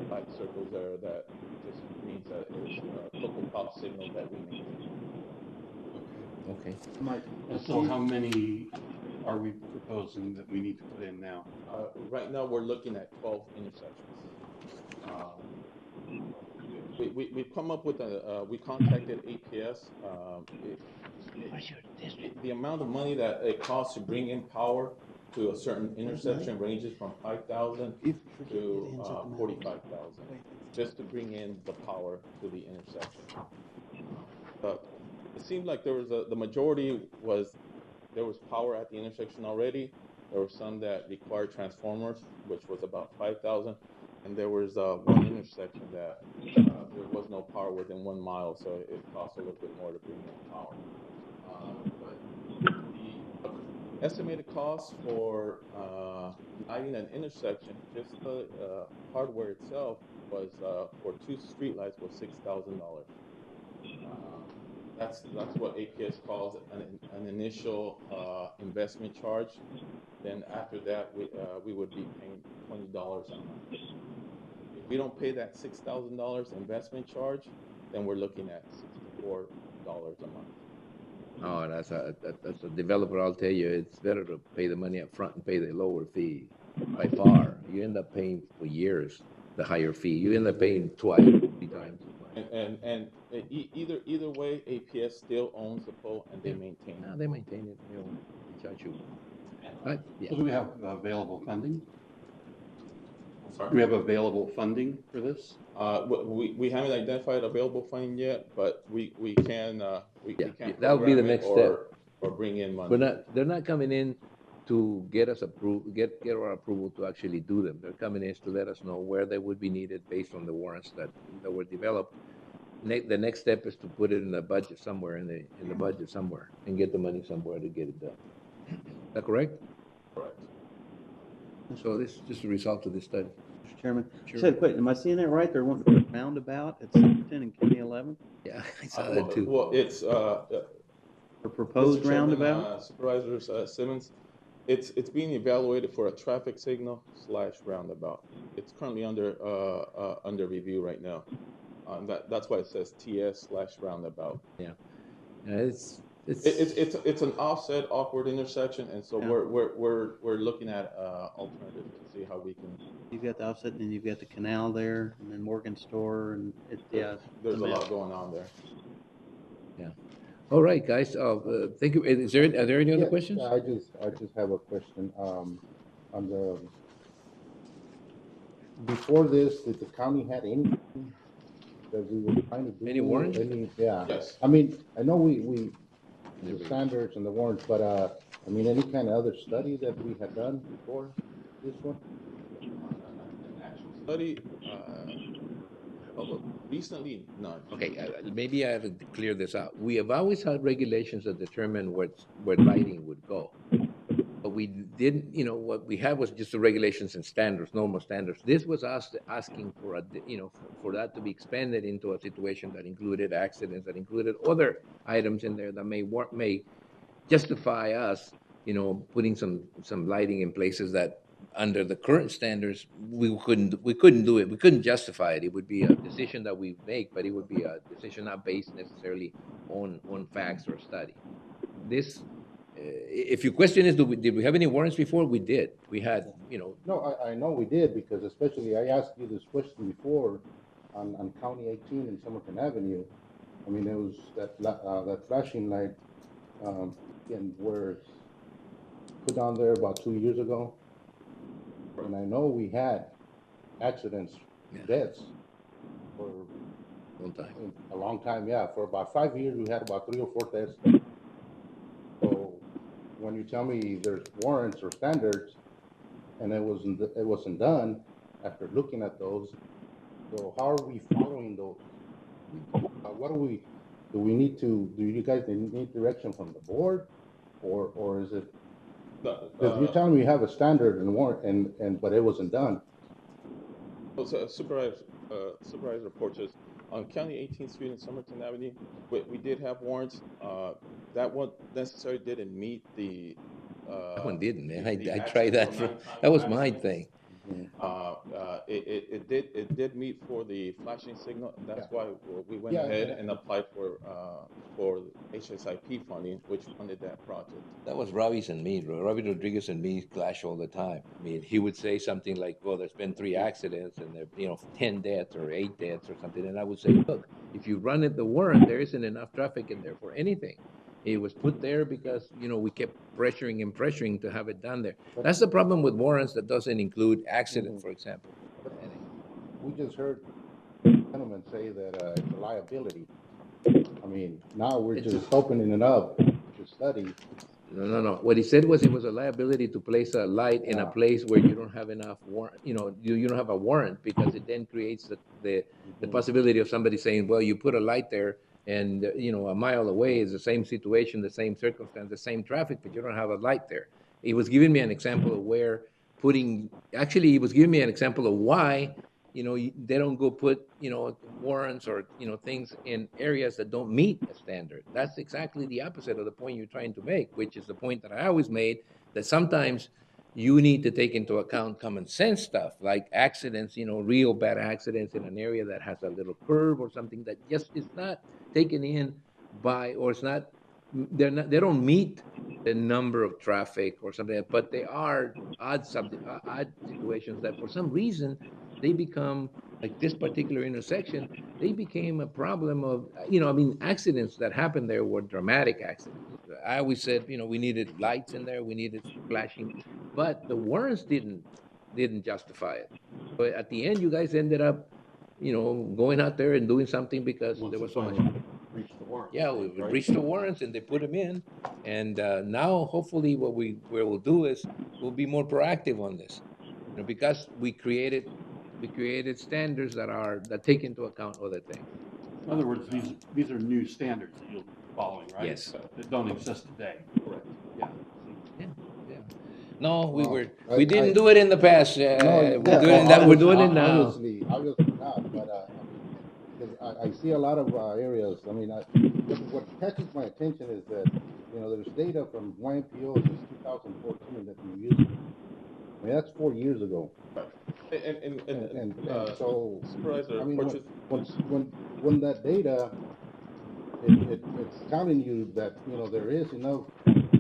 black circles there that just means that it's a local pop signal that we need. Okay. And so how many are we proposing that we need to put in now? Right now, we're looking at 12 intersections. We've come up with we contacted APS. The amount of money that it costs to bring in power to a certain intersection ranges from 5,000 to 45,000, just to bring in the power to the intersection. But it seemed like there was the majority was, there was power at the intersection already. There were some that required transformers, which was about 5,000. And there was one intersection that there was no power within 1 mile, so it cost a little bit more to bring in power. But the estimated cost for lighting an intersection, just the hardware itself, was for 2 streetlights was $6,000. That's what APS calls an initial investment charge. Then after that, we would be paying $20 a month. If we don't pay that $6,000 investment charge, then we're looking at $64 a month. Oh, that's a developer. I'll tell you, it's better to pay the money up front and pay the lower fee. By far, you end up paying for years the higher fee. You end up paying twice, 3 times. And either way, APS still owns the pole and they maintain it. No, they maintain it. They don't charge you. Right? Yeah. So do we have available funding? Sorry? Do we have available funding for this? We haven't identified available funding yet, but we can That would be the program it next step. or bring in money. They're not coming in to get us approved, get our approval to actually do them. They're coming in to let us know where they would be needed based on the warrants that were developed. The next step is to put it in the budget somewhere, in the budget somewhere, and get the money somewhere to get it done. Is that correct? Correct. So this is just a result of this study. Mr. Chairman, Sure. so quick, am I seeing that right? They're wanting a roundabout at Summerton and County 11? Yeah, I saw that too. Well, it's A proposed Mr. Chairman, roundabout? Supervisors Simmons, it's being evaluated for a traffic signal / roundabout. It's currently under review right now. That's why it says TS / roundabout. Yeah, it's an offset, awkward intersection, and so Yeah. we're looking at alternatives to see how we can. You've got the offset, and then you've got the canal there, and then Morgan Store, and yeah. There's a lot going on there. Yeah. All right, guys. Thank you. Are there any other questions? I just have a question. On the before this, did the county had anything that we were trying to do? Any warrants? Yeah. Yes. I mean, I know we the standards and the warrants, but I mean, any kind of other study that we had done before this one? Study, recently, none. Okay, maybe I have to clear this out. We have always had regulations that determine where lighting would go. But we didn't, what we had was just the regulations and standards, normal standards. This was us asking for for that to be expanded into a situation that included accidents, that included other items in there that may justify us, putting some lighting in places that under the current standards we couldn't do it. We couldn't justify it. It would be a decision that we make, but it would be a decision not based necessarily on facts or study. This. If your question is, did we have any warrants before? We did. We had, No, I know we did, because especially I asked you this question before on County 18 and Somerton Avenue. I mean, it was that flashing light, and where it's put on there about 2 years ago. And I know we had accidents, deaths for a long time. Yeah, for about 5 years, we had about 3 or 4 deaths. So when you tell me there's warrants or standards, and it wasn't done after looking at those, so how are we following those? What do you guys need direction from the board, or is it? Because you're telling me you have a standard and warrant, but it wasn't done. Well, so, Supervisor Porches, on County 18th Street and Somerton Avenue, we did have warrants. That one necessarily didn't meet the. That one didn't, man. I tried that. That was my thing. It did meet for the flashing signal, and that's why we went ahead and applied for HSIP funding, which funded that project. That was Robbie Rodriguez and me clash all the time. I mean, he would say something like, well, there's been 3 accidents and there, 10 deaths or 8 deaths or something. And I would say, look, if you run the warrant, there isn't enough traffic in there for anything. It was put there because, we kept pressuring and pressuring to have it done there. That's the problem with warrants that doesn't include accident, for example. We just heard the gentleman say that it's a liability. I mean, now we're just opening it up to study. No. What he said was it was a liability to place a light in a place where you don't have enough warrant, you don't have a warrant, because it then creates the possibility of somebody saying, well, you put a light there and, a mile away is the same situation, the same circumstance, the same traffic, but you don't have a light there. He was giving me an example of where actually he was giving me an example of why they don't go put, warrants or, things in areas that don't meet a standard. That's exactly the opposite of the point you're trying to make, which is the point that I always made, that sometimes you need to take into account common sense stuff, like accidents, real bad accidents in an area that has a little curve or something that just is not taken in by, or it's not, they don't meet the number of traffic or something, but they are odd situations that for some reason they become, like this particular intersection, they became a problem of, accidents that happened there were dramatic accidents. I always said, we needed lights in there, we needed flashing, but the warrants didn't justify it. But at the end, you guys ended up, going out there and doing something because there was so much. Yeah, we reached the warrants and they put them in, and now hopefully what we'll do is we'll be more proactive on this, because we created standards that take into account other things. In other words, these are new standards that you'll be following, right? Yes. That don't exist today. Correct. Yeah. No, we didn't do it in the past. We're doing it now. Obviously not, but because I see a lot of areas. I mean, what catches my attention is that there's data from YMPO since 2014 that we use. I mean, that's 4 years ago. And so, I mean, when that data, it's telling you that there is enough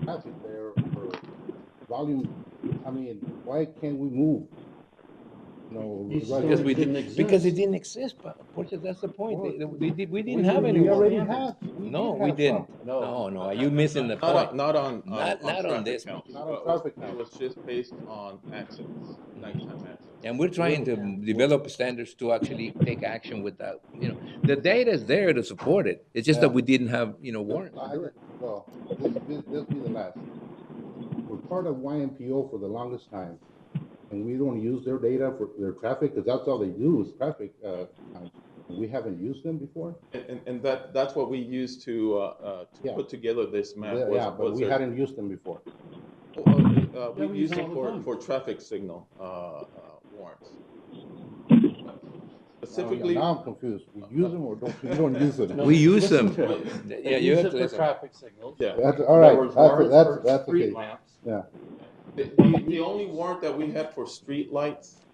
traffic there for volume. I mean, why can't we move? Because it didn't exist. But that's the point. We didn't have any. We already have. No, we didn't. No. Are you missing the point? Not on this. Not on traffic count. It was just based on accidents, nighttime accidents. And we're trying to develop standards to actually take action with that. The data is there to support it. It's just that we didn't have, warrants. Well, this be the last. We're part of YMPO for the longest time, and we don't use their data for their traffic, because that's all they do is traffic counts. We haven't used them before. And that's what we used to put together this map. But we hadn't used them before. We used it for traffic signal warrants. Specifically, now I'm confused. We use them or we don't use them? We use them. Yeah, you have to traffic signals. Yeah. That's all right. That's street okay. lamps. Yeah. The only warrant that we had for street lights,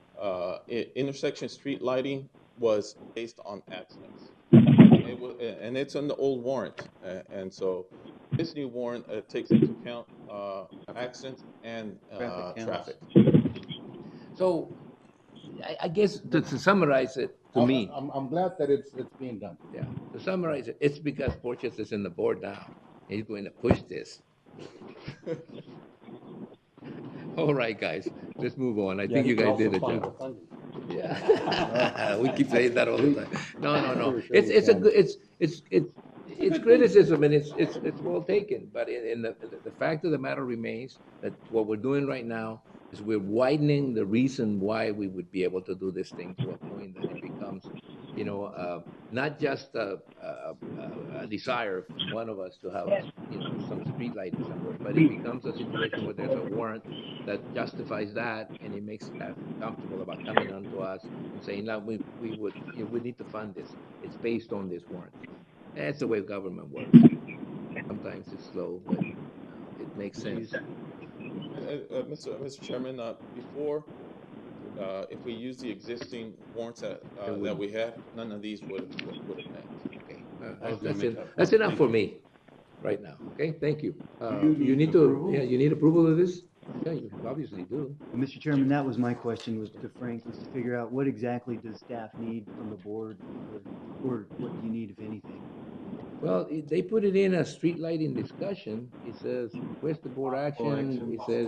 intersection street lighting, was based on accidents. And it's an old warrant, and so this new warrant takes into account accidents and traffic. So, I guess to summarize it, to me, I'm glad that it's being done. Yeah. To summarize it, it's because Porches is in the board now. He's going to push this. All right, guys, let's move on. I think you guys did a job. Yeah, we keep saying that all the time. No. It's criticism, and it's well taken. But the fact of the matter remains that what we're doing right now is we're widening the reason why we would be able to do this thing to a point that it becomes, not just a desire from one of us to have, some street light somewhere, but it becomes a situation where there's a warrant that justifies that, and it makes staff comfortable about coming onto us and saying, "No, we need to fund this. It's based on this warrant." That's the way government works. Sometimes it's slow, but it makes sense. Mr. Chairman, before, if we use the existing warrants that we had, none of these would have met. Okay, that's enough for me right now. Okay, thank you. You need approval of this? Yeah, you obviously do. Mr. Chairman, that was my question, was to Frank, was to figure out what exactly does staff need from the board, or what do you need, if anything? Well, they put it in a street lighting discussion. It says, request the board action. It says,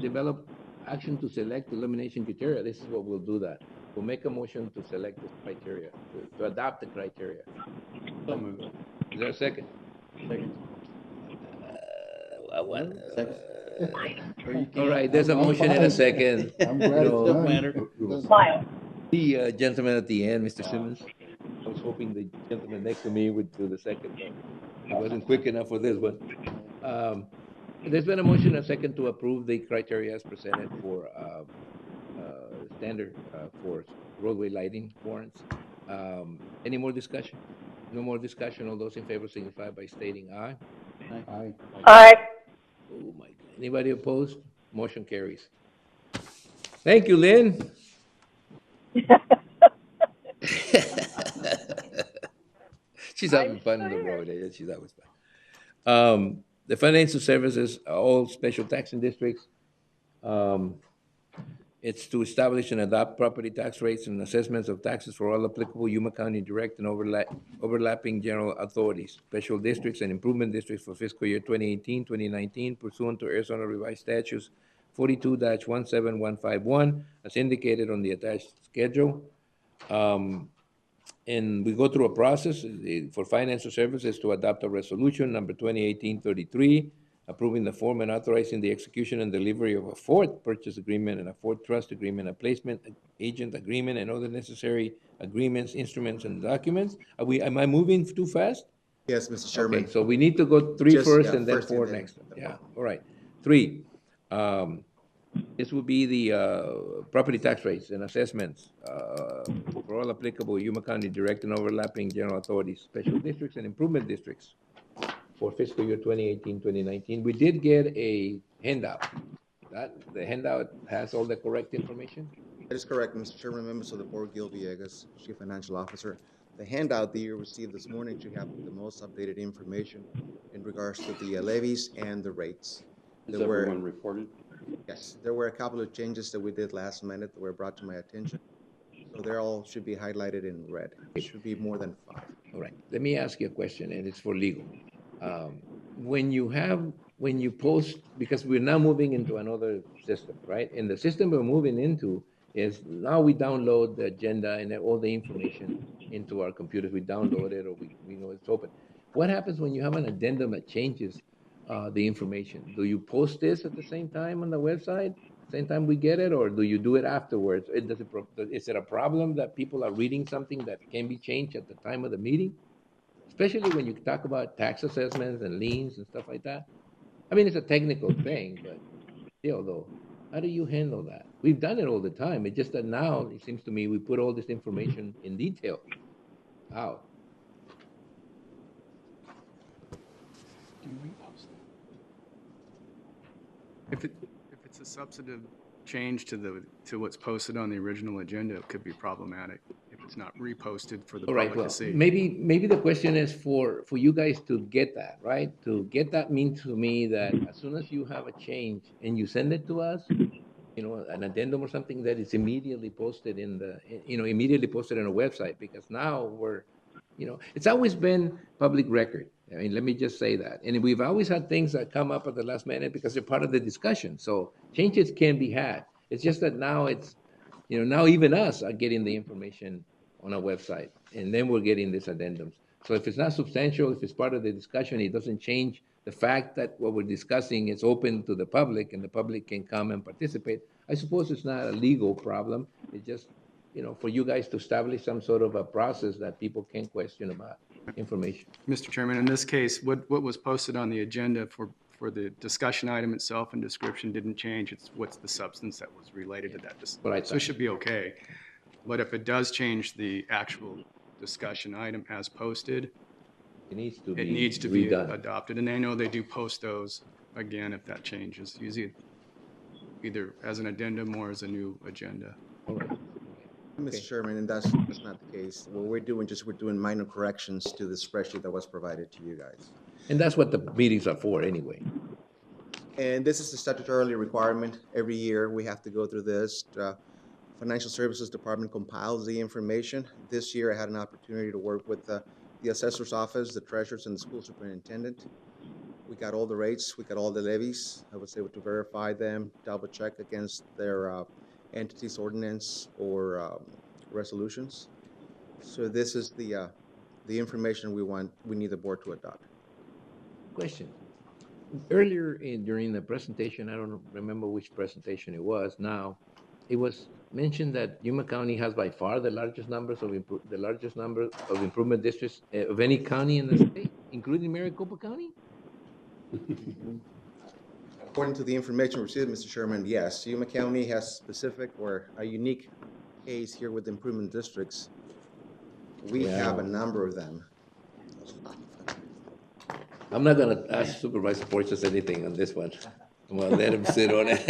develop action to select elimination criteria. This is what we'll do that. We'll make a motion to select the criteria, to adopt the criteria. So moved. Is there a second? Second. Second. Or you All can't. right, there's a motion and a second. I'm glad it's No, Don't done. matter. Smile. The gentleman at the end, Mr. Simmons. I was hoping the gentleman next to me would do the second, but he wasn't quick enough for this one. There's been a motion and a second to approve the criteria as presented for standard for roadway lighting warrants. Any more discussion? No more discussion. All those in favor signify by stating aye. Aye. Aye. Oh my God. Anybody opposed? Motion carries. Thank you, Lynn. She's having fun on the road. Yeah, she's always fun. The financial services, all special taxing districts. It's to establish and adopt property tax rates and assessments of taxes for all applicable Yuma County direct and overlapping general authorities, special districts and improvement districts for fiscal year 2018-2019 pursuant to Arizona Revised Statutes 42-17151, as indicated on the attached schedule. And we go through a process for financial services to adopt a resolution number 2018-33, approving the form and authorizing the execution and delivery of a fourth purchase agreement and a fourth trust agreement, a placement agent agreement, and other necessary agreements, instruments, and documents. Am I moving too fast? Yes, Mr. Chairman. Okay, so we need to go three first yeah, and then first four and then- next. Yeah, all right. Three, this will be the property tax rates and assessments for all applicable Yuma County direct and overlapping general authorities, special districts, and improvement districts for fiscal year 2018-2019. We did get a handout. The handout has all the correct information? That is correct, Mr. Chairman, members of the board, Gil Villegas, Chief Financial Officer. The handout that you received this morning should have the most updated information in regards to the levies and the rates. Is There were- everyone reported? Yes, there were a couple of changes that we did last minute that were brought to my attention. So they all should be highlighted in red. It should be more than 5. All right, let me ask you a question, and it's for legal. When you post, because we're now moving into another system, right? And the system we're moving into is now we download the agenda and all the information into our computers. We download it or we know it's open. What happens when you have an addendum that changes the information? Do you post this at the same time on the website, same time we get it, or do you do it afterwards? Is it a problem that people are reading something that can be changed at the time of the meeting? Especially when you talk about tax assessments and liens and stuff like that. I mean, it's a technical thing, but still, though, how do you handle that? We've done it all the time. It's just that now, it seems to me, we put all this information in detail. How? If it's a substantive change to what's posted on the original agenda, it could be problematic if it's not reposted for the All right, public well, to see. maybe the question is for you guys to get that, right? To get that means to me that as soon as you have a change and you send it to us, you know, an addendum or something, that is immediately posted immediately posted on a website, because now it's always been public record. I mean, let me just say that. And we've always had things that come up at the last minute because they're part of the discussion. So changes can be had. It's just that now now even us are getting the information on a website, and then we're getting these addendums. So if it's not substantial, if it's part of the discussion, it doesn't change the fact that what we're discussing is open to the public and the public can come and participate. I suppose it's not a legal problem. It's just, for you guys to establish some sort of a process that people can question about information. Mr. Chairman, in this case, what was posted on the agenda for the discussion item itself and description didn't change. It's what's the substance that was related to that. So it should be okay. But if it does change the actual discussion item as posted, it needs to be redone. adopted. And I know they do post those again if that changes, usually either as an addendum or as a new agenda. All right. Mr. Chairman, and that's not the case. What we're doing minor corrections to the spreadsheet that was provided to you guys. And that's what the meetings are for anyway. And this is a statutory requirement. Every year we have to go through this. Financial Services Department compiles the information. This year I had an opportunity to work with the assessor's office, the treasurers, and the school superintendent. We got all the rates, we got all the levies. I was able to verify them, double check against their entities ordinance or resolutions. So this is the information we need the board to adopt. Question. Earlier during the presentation, I don't remember which presentation it was now, it was mentioned that Yuma County has by far the largest number of improvement districts of any county in the state, including Maricopa County? According to the information received, Mr. Chairman, yes, Yuma County has specific or a unique case here with improvement districts. We have a number of them. I'm not gonna ask Supervisor Porches anything on this one. I'm gonna let him sit on it.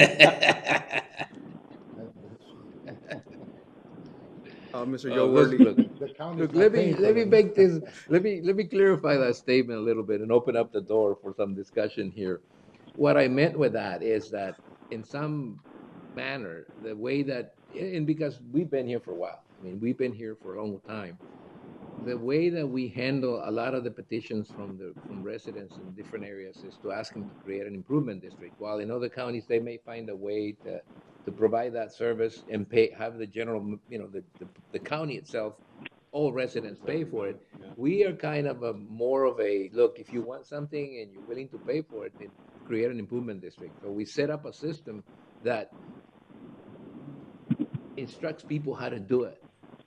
Mr. Joe Worley. Look, let me make this, let me clarify that statement a little bit and open up the door for some discussion here. What I meant with that is that in some manner, the way that, and because we've been here for a while, I mean, we've been here for a long time, the way that we handle a lot of the petitions from residents in different areas is to ask them to create an improvement district. While in other counties, they may find a way to provide that service and have the general, the county itself, all residents pay for it. We are kind of more of a, look, if you want something and you're willing to pay for it, then create an improvement district. So we set up a system that instructs people how to do it,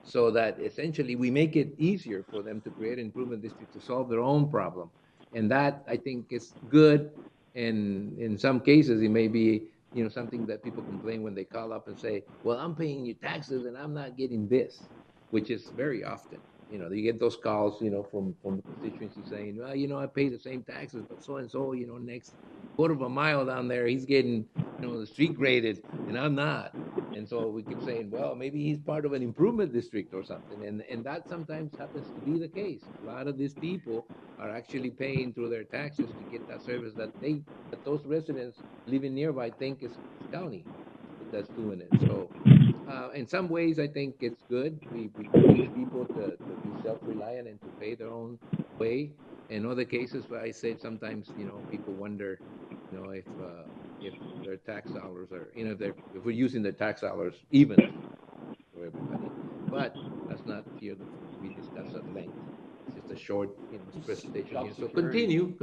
so that essentially we make it easier for them to create an improvement district to solve their own problem. And that, I think, is good. And in some cases, it may be, something that people complain when they call up and say, well, I'm paying you taxes and I'm not getting this, which is very often. You get those calls, from the constituency saying, well, I pay the same taxes, but so-and-so, next quarter of a mile down there, he's getting, the street graded and I'm not. And so we keep saying, well, maybe he's part of an improvement district or something. And that sometimes happens to be the case. A lot of these people are actually paying through their taxes to get that service that those residents living nearby think is county that's doing it. So in some ways, I think it's good. We teach people to be self-reliant and to pay their own way. In other cases, I say sometimes, people wonder, if their tax dollars are, if we're using their tax dollars evenly for everybody. But that's not here that we discuss at length. It's just a short, presentation here. So continue.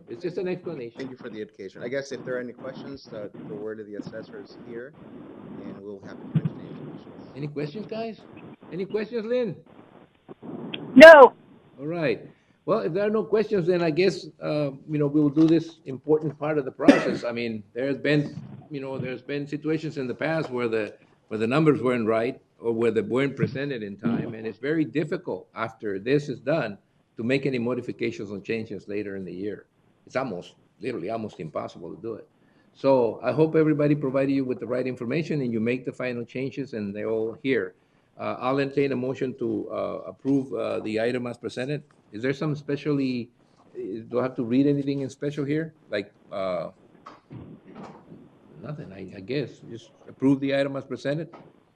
It's just an explanation. Thank you for the education. I guess if there are any questions, the word of the assessors here, and we'll have to answer any questions. Any questions, guys? Any questions, Lynn? No. All right. Well, if there are no questions, then I guess, we'll do this important part of the process. I mean, there's been situations in the past where the numbers weren't right or where they weren't presented in time, and it's very difficult after this is done to make any modifications or changes later in the year. It's literally almost impossible to do it. So I hope everybody provided you with the right information and you make the final changes and they're all here. I'll entertain a motion to approve the item as presented. Is there some specially, do I have to read anything in special here? Like, nothing, I guess. Just approve the item as presented,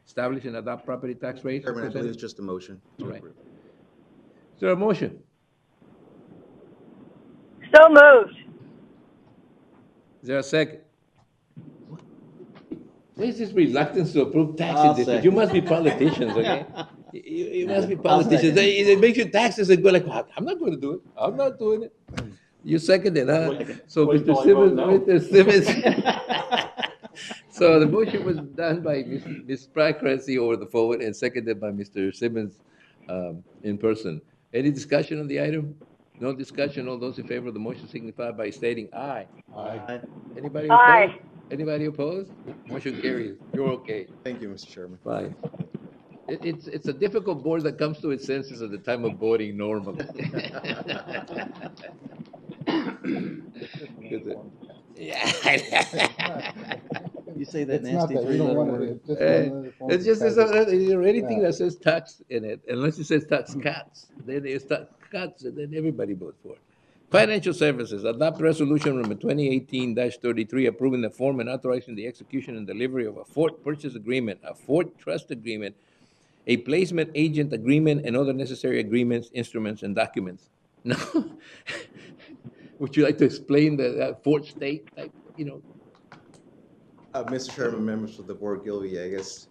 establish and adopt property tax rates. Chairman, I believe it's just a motion. All right. Is there a motion? So moved. Is there a second? There's this reluctance to approve tax I'll in this. second. You must be politicians, okay? You must be politicians. It makes you taxes and go like, I'm not going to do it. I'm not doing it. You seconded, huh? So Mr. Simmons, so the motion was done by Ms. Pracressy over the phone and seconded by Mr. Simmons in person. Any discussion on the item? No discussion. All those in favor of the motion signify by stating aye. Aye. Anybody Aye. opposed? Anybody opposed? Motion carries. You're okay. Thank you, Mr. Chairman. Fine. It's a difficult board that comes to its senses at the time of voting normally. Yeah. You say that It's not nasty that we don't three-letter want word. to, It's just anything that says tax in it, unless it says tax cuts, then it's tax cuts, and then everybody votes for it. Financial services, adopt resolution number 2018-33, approving the form and authorizing the execution and delivery of a Fort purchase agreement, a Fort trust agreement, a placement agent agreement and other necessary agreements, instruments, and documents. No. Would you like to explain that fourth state type, Mr. Chairman, members of the board, Gil Villegas,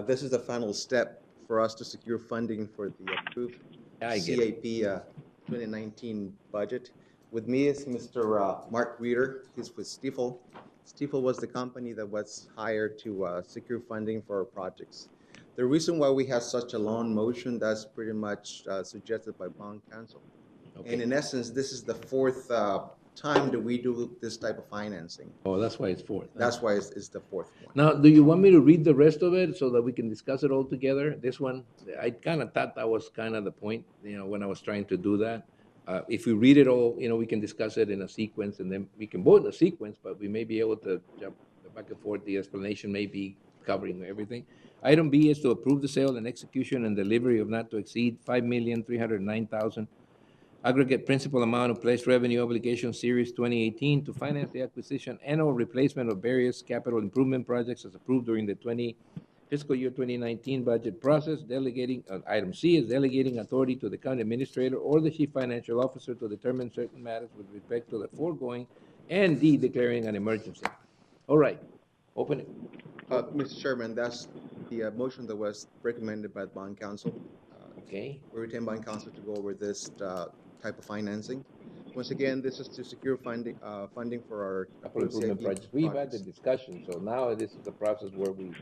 this is the final step for us to secure funding for the approved I get it. CAP 2019 budget. With me is Mr. Mark Reeder. He's with Stifel. Stifel was the company that was hired to secure funding for our projects. The reason why we have such a long motion, that's pretty much suggested by bond counsel. Okay. And in essence, this is the fourth time that we do this type of financing. Oh, that's why it's fourth. That's why it's the fourth one. Now, do you want me to read the rest of it so that we can discuss it all together? This one, I kind of thought that was kind of the point, when I was trying to do that. If we read it all, we can discuss it in a sequence, and then we can vote in a sequence, but we may be able to jump back and forth. The explanation may be covering everything. Item B is to approve the sale and execution and delivery of not to exceed $5,309,000 aggregate principal amount of pledged revenue obligation series 2018 to finance the acquisition and/or replacement of various capital improvement projects as approved during the fiscal year 2019 budget process. Delegating, item C is delegating authority to the county administrator or the chief financial officer to determine certain matters with respect to the foregoing, and D, declaring an emergency. All right, open it. Mr. Chairman, that's the motion that was recommended by the bond counsel. Okay. We retain bond counsel to go over this type of financing. Once again, this is to secure funding for our Capital improvement projects. We've had the discussion, so now this is the process where we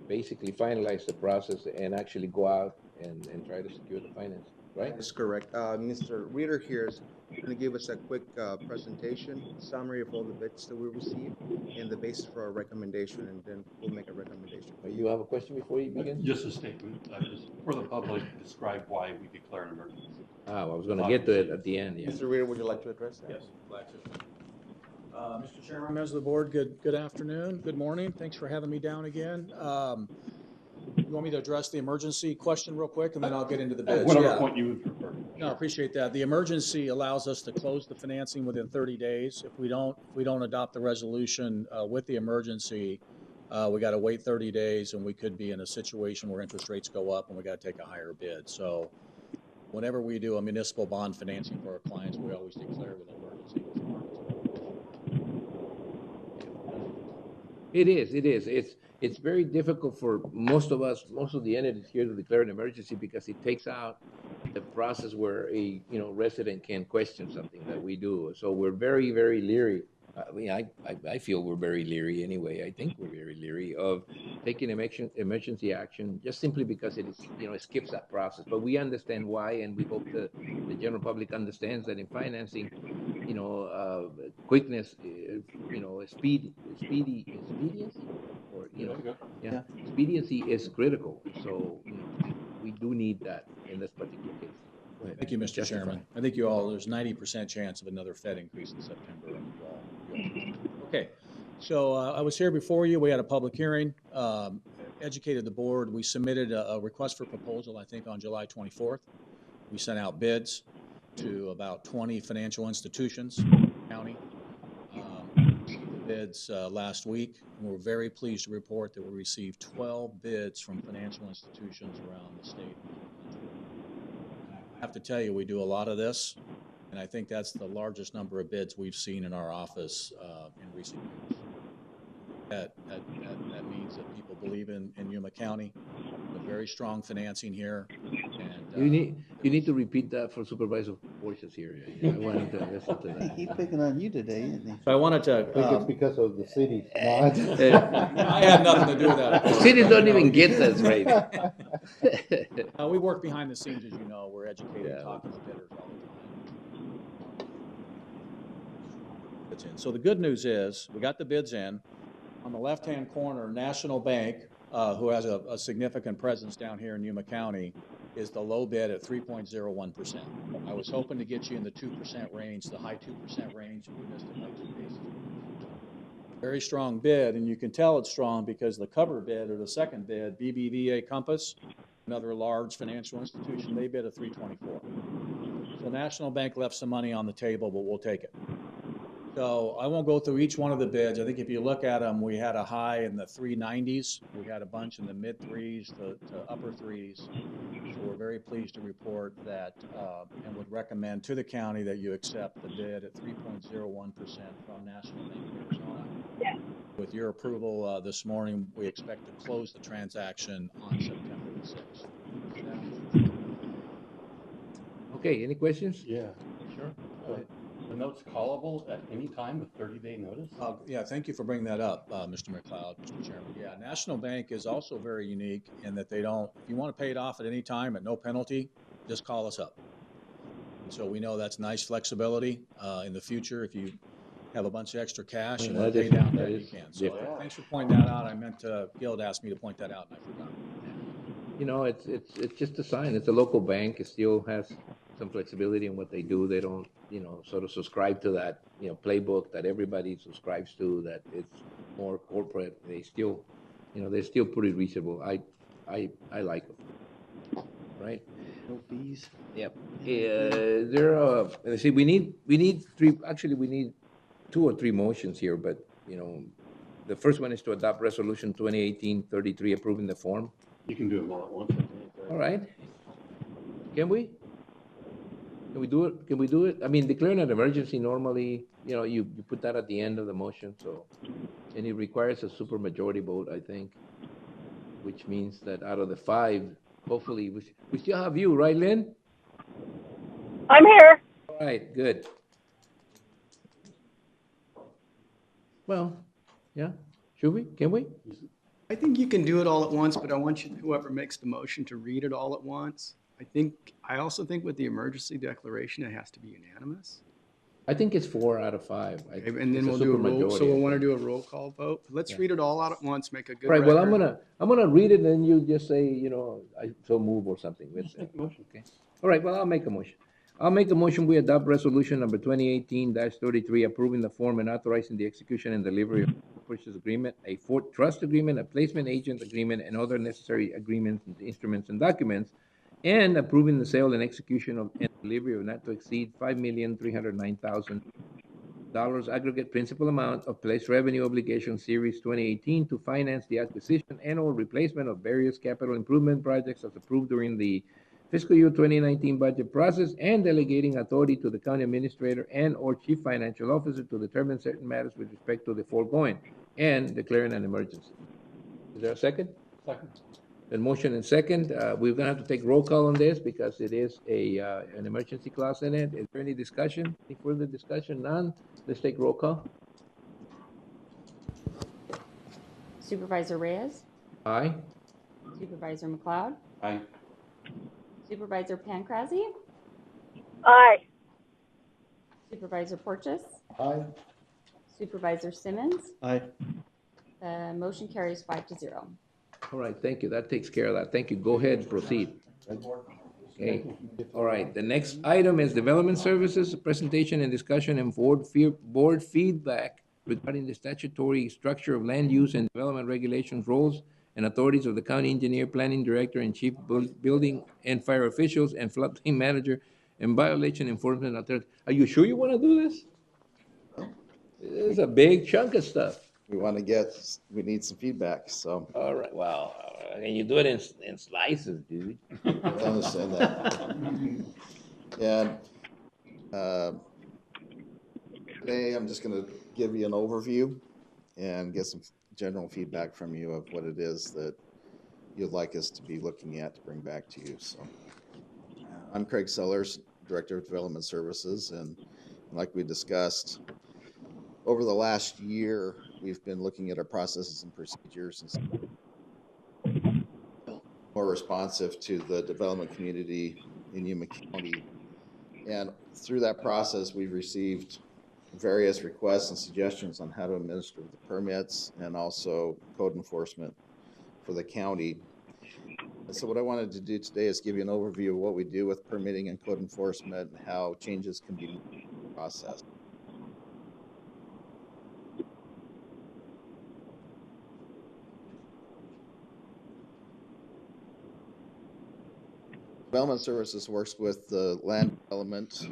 basically finalize the process and actually go out and try to secure the finance, right? That's correct. Mr. Reeder here is going to give us a quick presentation, summary of all the bids that we received, and the basis for our recommendation, and then we'll make a recommendation. You have a question before you begin? Just a statement, just for the public, describe why we declare an emergency. I was going to get to it at the end, yeah. Mr. Reeder, would you like to address that? Yes, glad to. Mr. Chairman, members of the board, good afternoon, good morning. Thanks for having me down again. You want me to address the emergency question real quick, and then I'll get into the bids? Whatever point you would prefer. No, I appreciate that. The emergency allows us to close the financing within 30 days. If we don't adopt the resolution with the emergency, we got to wait 30 days, and we could be in a situation where interest rates go up, and we got to take a higher bid. So, whenever we do a municipal bond financing for our clients, we always declare with an emergency. It is. It's very difficult for most of us, most of the entities here, to declare an emergency because it takes out the process where a resident can question something that we do. So we're very, very leery. I feel we're very leery anyway. I think we're very leery of taking emergency action just simply because it is, it skips that process. But we understand why, and we hope that the general public understands that in financing, quickness, expediency, or expediency is critical. So we do need that in this particular case. Thank you, Mr. Chairman. I think there's 90% chance of another Fed increase in September. Okay, so I was here before you. We had a public hearing, educated the board. We submitted a request for proposal, I think, on July 24th. We sent out bids to about 20 financial institutions in the county. Bids last week, and we're very pleased to report that we received 12 bids from financial institutions around the state. I have to tell you, we do a lot of this, and I think that's the largest number of bids we've seen in our office in recent years. That means that people believe in Yuma County, a very strong financing here. And you need to repeat that for Supervisor Borges here. I wanted to listen to that. He's picking on you today, isn't he? So I wanted to. I think it's because of the city. I had nothing to do with that. The cities don't even get this right. We work behind the scenes, as you know. We're educating, talking to bidders all the time. So the good news is we got the bids in. On the left-hand corner, National Bank, who has a significant presence down here in Yuma County, is the low bid at 3.01%. I was hoping to get you in the 2% range, the high 2% range, and we missed it by 2 basis points. Very strong bid, and you can tell it's strong because the cover bid, or the second bid, BBVA Compass, another large financial institution, they bid at 3.24. So National Bank left some money on the table, but we'll take it. So I won't go through each one of the bids. I think if you look at them, we had a high in the 390s. We had a bunch in the mid threes to upper threes. So we're very pleased to report that and would recommend to the county that you accept the bid at 3.01% from National Bank of Arizona. With your approval this morning, we expect to close the transaction on September the 6th. Okay, any questions? Yeah. Sure. Go ahead. The note's callable at any time with 30-day notice? Yeah, thank you for bringing that up, Mr. McLeod, Mr. Chairman. Yeah, National Bank is also very unique in that they don't, if you want to pay it off at any time at no penalty, just call us up. And so we know that's nice flexibility in the future. If you have a bunch of extra cash and want to pay down debt, you can. So thanks for pointing that out. I meant Gil had asked me to point that out, and I forgot. You know, it's just a sign. It's a local bank. It still has some flexibility in what they do. They don't, you know, sort of subscribe to that, you know, playbook that everybody subscribes to, that it's more corporate. They still, you know, they're still pretty reasonable. I like them. Right? No fees. Yep. Let's see, we need three, actually we need 2 or 3 motions here, but, you know, the first one is to adopt resolution 2018-33 approving the form. You can do them all at once, I think. All right. Can we? Can we do it? Can we do it? I mean, declaring an emergency normally, you know, you put that at the end of the motion, so, and it requires a supermajority vote, I think, which means that out of the 5, hopefully, we still have you, right, Lynn? I'm here. All right, good. Well, yeah, should we? Can we? I think you can do it all at once, but I want you, whoever makes the motion, to read it all at once. I also think with the emergency declaration, it has to be unanimous. I think it's 4 out of 5. Okay, and then we'll do a roll, so we'll want to do a roll call vote. Let's read it all out at once, make a good Right, well, record. I'm gonna read it, and you just say, you know, I so move or something. Okay. All right, well, I'll make a motion. I'll make a motion, we adopt resolution number 2018-33, approving the form and authorizing the execution and delivery of purchase agreement, a trust agreement, a placement agent agreement, and other necessary agreements, instruments, and documents, and approving the sale and execution of and delivery of not to exceed $5,309,000 aggregate principal amount of place revenue obligation series 2018 to finance the acquisition and or replacement of various capital improvement projects as approved during the fiscal year 2019 budget process, and delegating authority to the county administrator and or chief financial officer to determine certain matters with respect to the foregoing, and declaring an emergency. Is there a second? Second. Then motion and second. We're gonna have to take roll call on this because it is an emergency clause in it. Is there any discussion? Any further discussion? None? Let's take roll call. Supervisor Reyes? Aye. Supervisor McLeod? Aye. Supervisor Pancrazi? Aye. Supervisor Porches? Aye. Supervisor Simmons? Aye. The motion carries 5-0. All right, thank you. That takes care of that. Thank you. Go ahead and proceed. Okay. All right, the next item is development services, presentation and discussion and board feedback regarding the statutory structure of land use and development regulations, roles and authorities of the county engineer, planning director, and chief building and fire officials, and floodplain manager, and violation enforcement authority. Are you sure you want to do this? This is a big chunk of stuff. We need some feedback, so. All right, well, and you do it in slices, dude. I understand that. And today I'm just gonna give you an overview and get some general feedback from you of what it is that you'd like us to be looking at to bring back to you. So I'm Craig Sellers, Director of Development Services, and like we discussed, over the last year, we've been looking at our processes and procedures and more responsive to the development community in Yuma County. And through that process, we've received various requests and suggestions on how to administer the permits and also code enforcement for the county. And so what I wanted to do today is give you an overview of what we do with permitting and code enforcement and how changes can be processed. Development Services works with the land development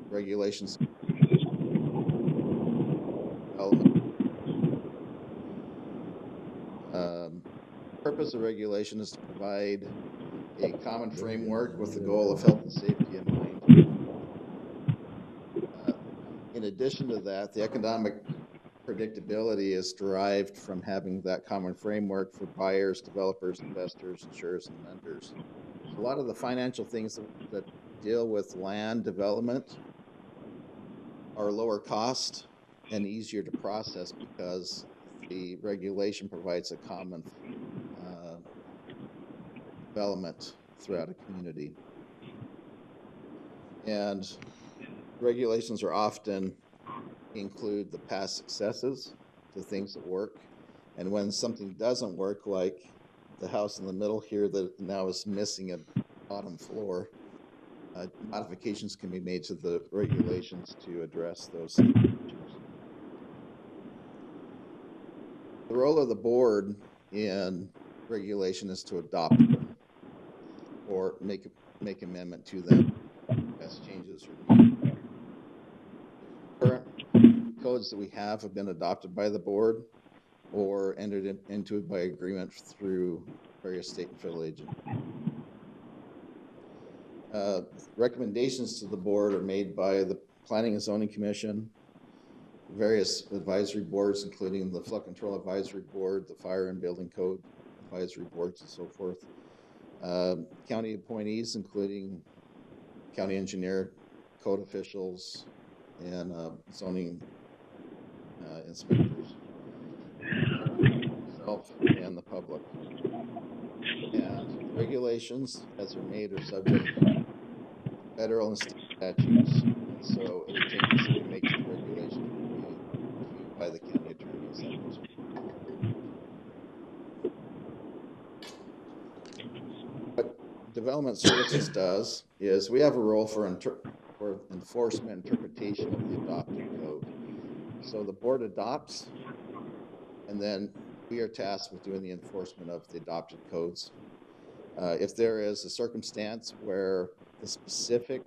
regulations Purpose of regulation is to provide a common framework with the goal of health and safety in mind. In addition to that, the economic predictability is derived from having that common framework for buyers, developers, investors, insurers, and lenders. A lot of the financial things that deal with land development are lower cost and easier to process because the regulation provides a common development throughout a community. And regulations are often include the past successes, the things that work, and when something doesn't work, like the house in the middle here that now is missing a bottom floor, modifications can be made to the regulations to address those situations. The role of the board in regulation is to adopt them or make amendment to them as changes are needed. Current codes that we have been adopted by the board or entered into by agreement through various state and federal agencies. Recommendations to the board are made by the Planning and Zoning Commission, various advisory boards, including the Flood Control Advisory Board, the Fire and Building Code Advisory Boards, and so forth. County appointees, including county engineer, code officials, and zoning inspectors, myself, and the public. And regulations, as they're made, are subject to federal and state statutes. And so any changes that we make to the regulations will be reviewed by the county attorneys. What Development Services does is we have a role for enforcement interpretation of the adopted code. So the board adopts, and then we are tasked with doing the enforcement of the adopted codes. If there is a circumstance where the specific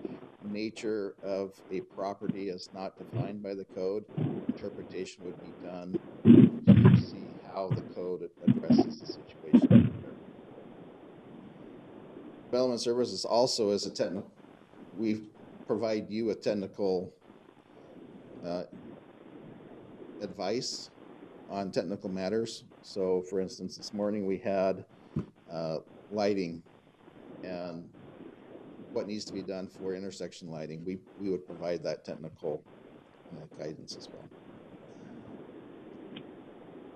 nature of a property is not defined by the code, interpretation would be done to see how the code addresses the situation. Development Services also is a technical, we provide you with technical advice on technical matters. So for instance, this morning we had lighting and what needs to be done for intersection lighting. We would provide that technical guidance as well.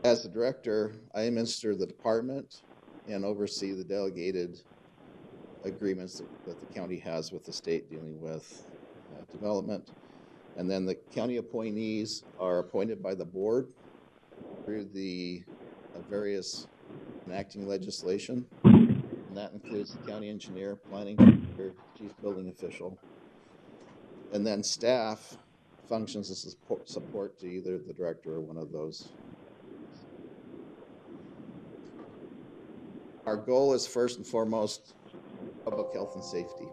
As the director, I administer the department and oversee the delegated agreements that the county has with the state dealing with development. And then the county appointees are appointed by the board through the various enacting legislation. And that includes the county engineer, planning director, chief building official. And then staff functions as support to either the director or one of those. Our goal is first and foremost public health and safety.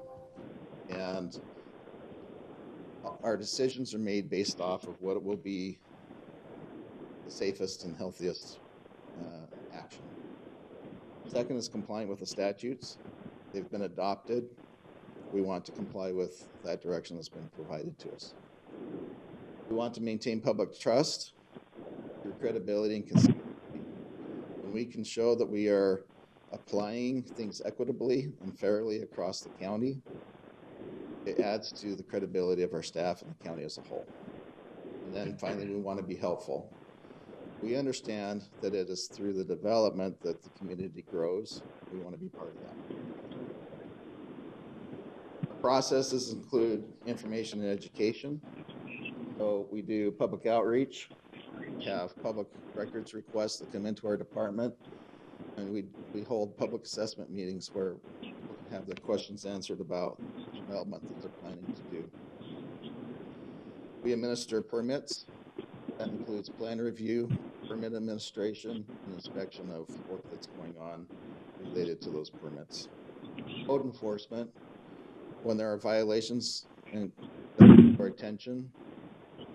And our decisions are made based off of what will be the safest and healthiest action. Second is complying with the statutes. They've been adopted. We want to comply with that direction that's been provided to us. We want to maintain public trust through credibility and consistency. When we can show that we are applying things equitably and fairly across the county, it adds to the credibility of our staff and the county as a whole. And then finally, we want to be helpful. We understand that it is through the development that the community grows. We want to be part of that. Our processes include information and education. So we do public outreach. We have public records requests that come into our department. And we hold public assessment meetings where people can have their questions answered about the development that they're planning to do. We administer permits. That includes plan review, permit administration, and inspection of work that's going on related to those permits. Code enforcement. When there are violations and bring to our attention,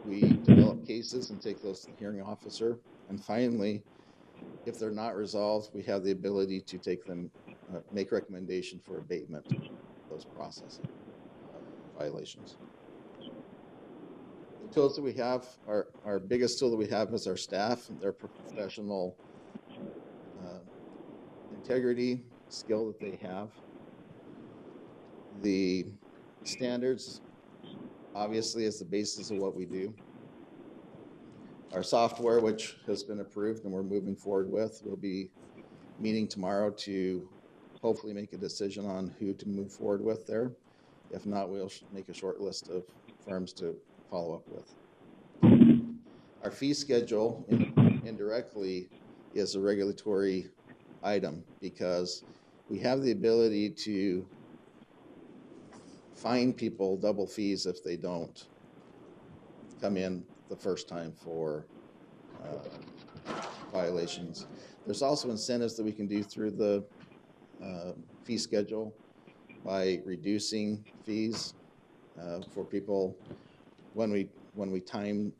we develop cases and take those to the hearing officer. And finally, If they're not resolved, we have the ability to take them, make recommendation for abatement of those processing violations. The tools that we have, our biggest tool that we have is our staff, their professional integrity, skill that they have. The standards, obviously, is the basis of what we do. Our software, which has been approved and we're moving forward with, we'll be meeting tomorrow to hopefully make a decision on who to move forward with there. If not, we'll make a short list of firms to follow up with. Our fee schedule indirectly is a regulatory item because we have the ability to fine people double fees if they don't come in the first time for violations. There's also incentives that we can do through the fee schedule by reducing fees for people when we time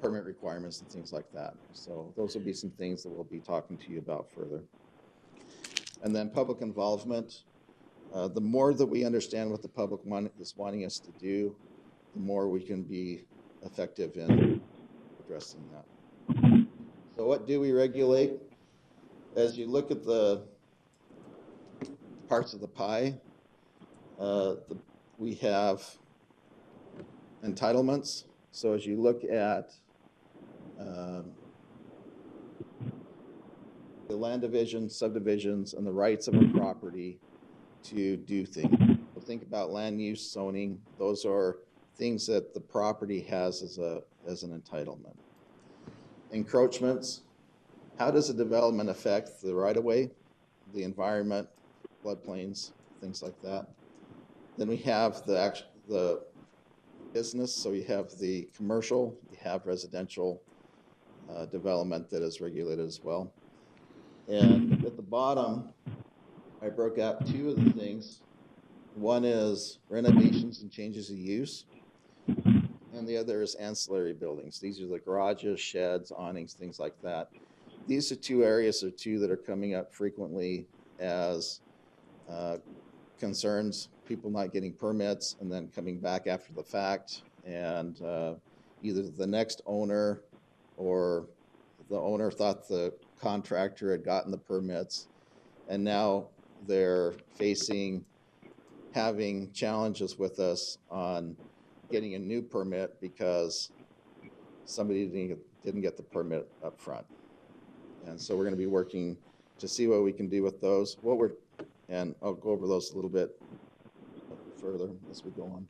permit requirements and things like that. So those will be some things that we'll be talking to you about further. And then public involvement. The more that we understand what the public is wanting us to do, the more we can be effective in addressing that. So what do we regulate? As you look at the parts of the pie, we have entitlements. So as you look at the land division, subdivisions, and the rights of a property to do things. So think about land use, zoning. Those are things that the property has as an entitlement. Encroachments. How does a development affect the right-of-way, the environment, floodplains, things like that? Then we have the business. So you have the commercial, you have residential development that is regulated as well. And at the bottom, I broke out two of the things. One is renovations and changes of use, and the other is ancillary buildings. These are the garages, sheds, awnings, things like that. These are two areas or two that are coming up frequently as concerns, people not getting permits and then coming back after the fact, and either the next owner or the owner thought the contractor had gotten the permits, and now they're having challenges with us on getting a new permit because somebody didn't get the permit up front. And so we're going to be working to see what we can do with those. And I'll go over those a little bit further as we go on.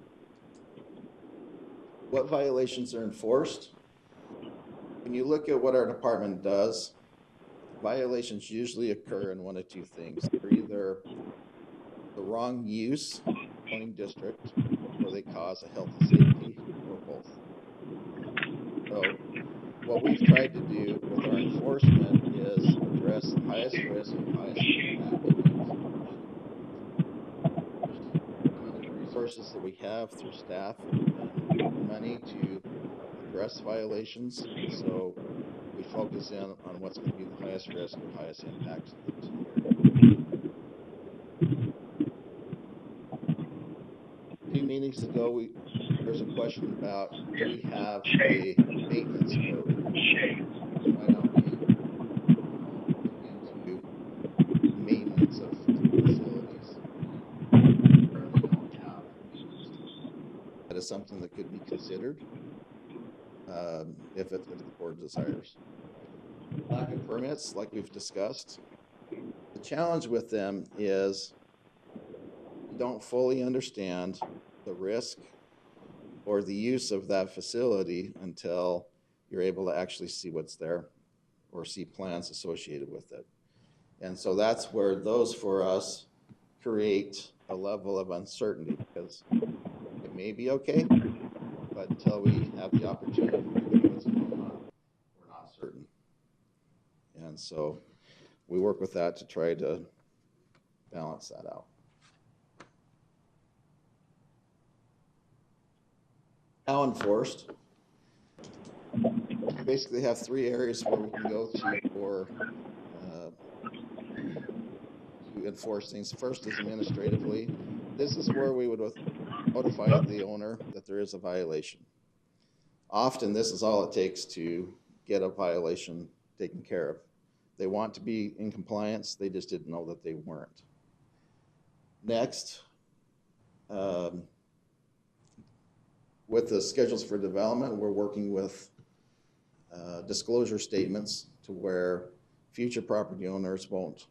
What violations are enforced? When you look at what our department does, violations usually occur in one of two things. They're either the wrong use, zoning district, or they cause a health and safety, or both. So what we've tried to do with our enforcement is address the highest risk and highest impact. Resources that we have through staff and money to address violations. So we focus in on what's going to be the highest risk or highest impact to the area. 2 meetings ago, there's a question about, do we have a maintenance code? Why don't we look into maintenance of facilities? Currently don't have. That is something that could be considered if the board desires. Lack of permits, like we've discussed. The challenge with them is you don't fully understand the risk or the use of that facility until you're able to actually see what's there or see plans associated with it. And so that's where those for us create a level of uncertainty, because it may be okay, but until we have the opportunity to review what's going on, we're not certain. And so we work with that to try to balance that out. How enforced? basically have three areas where we can go to for to enforce things. First is administratively. This is where we would notify the owner that there is a violation. Often this is all it takes to get a violation taken care of. They want to be in compliance, they just didn't know that they weren't. Next, with the schedules for development, we're working with disclosure statements to where future property owners won't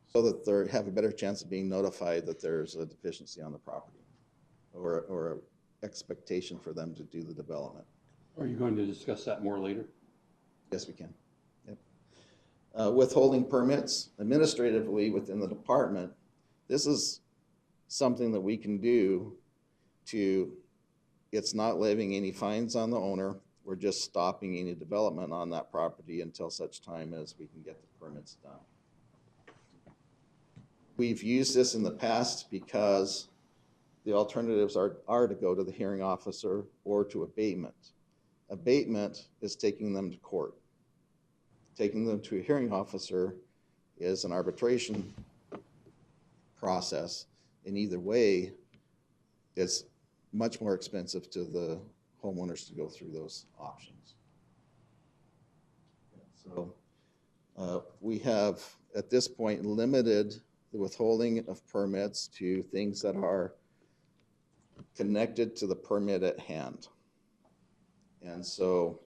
so that they have a better chance of being notified that there's a deficiency on the property or an expectation for them to do the development. Are you going to discuss that more later? Yes, we can. Yep. Withholding permits administratively within the department, this is something that we can do to, it's not levying any fines on the owner. We're just stopping any development on that property until such time as we can get the permits done. We've used this in the past because the alternatives are to go to the hearing officer or to abatement. Abatement is taking them to court. Taking them to a hearing officer is an arbitration process. In either way, it's much more expensive to the homeowners to go through those options. So we have, at this point, limited the withholding of permits to things that are connected to the permit at hand. And so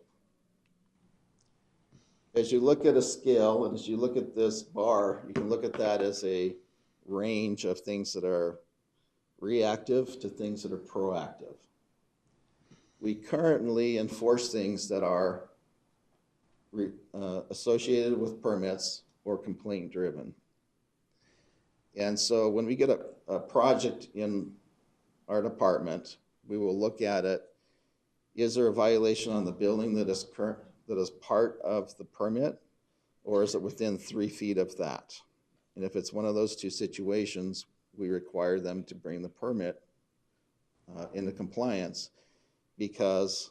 as you look at a scale and as you look at this bar, you can look at that as a range of things that are reactive to things that are proactive. We currently enforce things that are associated with permits or complaint driven. And so when we get a project in our department, we will look at it. Is there a violation on the building that is part of the permit, or is it within 3 feet of that? And if it's one of those two situations, we require them to bring the permit into compliance, because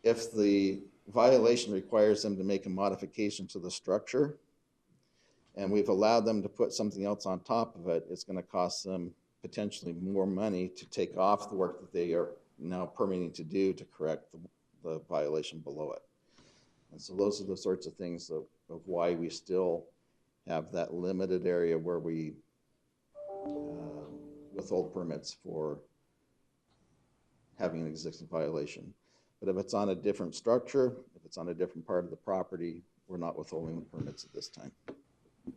if the violation requires them to make a modification to the structure, and we've allowed them to put something else on top of it, it's going to cost them potentially more money to take off the work that they are now permitting to do to correct the violation below it. And so those are the sorts of things of why we still have that limited area where we withhold permits for having an existing violation. But if it's on a different structure, if it's on a different part of the property, we're not withholding the permits at this time.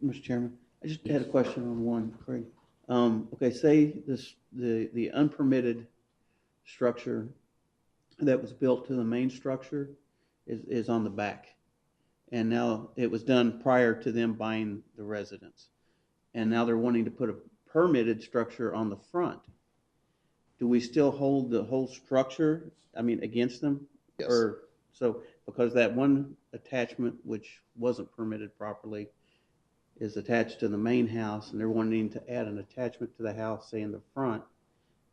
Mr. Chairman, I just had a question on one, Craig. Okay, say the unpermitted structure that was built to the main structure is on the back, and now it was done prior to them buying the residence, and now they're wanting to put a permitted structure on the front. Do we still hold the whole structure, I mean, against them? Yes. Or so, because that one attachment which wasn't permitted properly is attached to the main house, and they're wanting to add an attachment to the house, say in the front,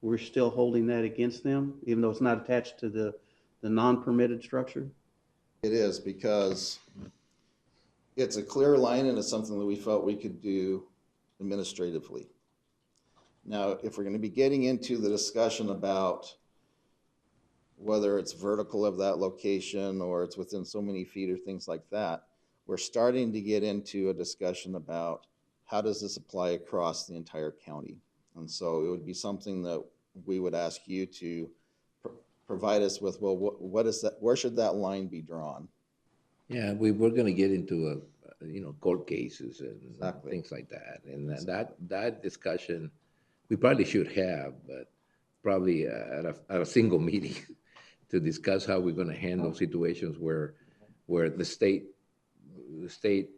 we're still holding that against them, even though it's not attached to the non-permitted structure? It is, because it's a clear line and it's something that we felt we could do administratively. Now, if we're going to be getting into the discussion about whether it's vertical of that location or it's within so many feet or things like that, we're starting to get into a discussion about how does this apply across the entire county. And so it would be something that we would ask you to provide us with, well, what is that, where should that line be drawn? Yeah, we're going to get into court cases and things like that. And that discussion we probably should have, but probably at a single meeting to discuss how we're going to handle situations where the state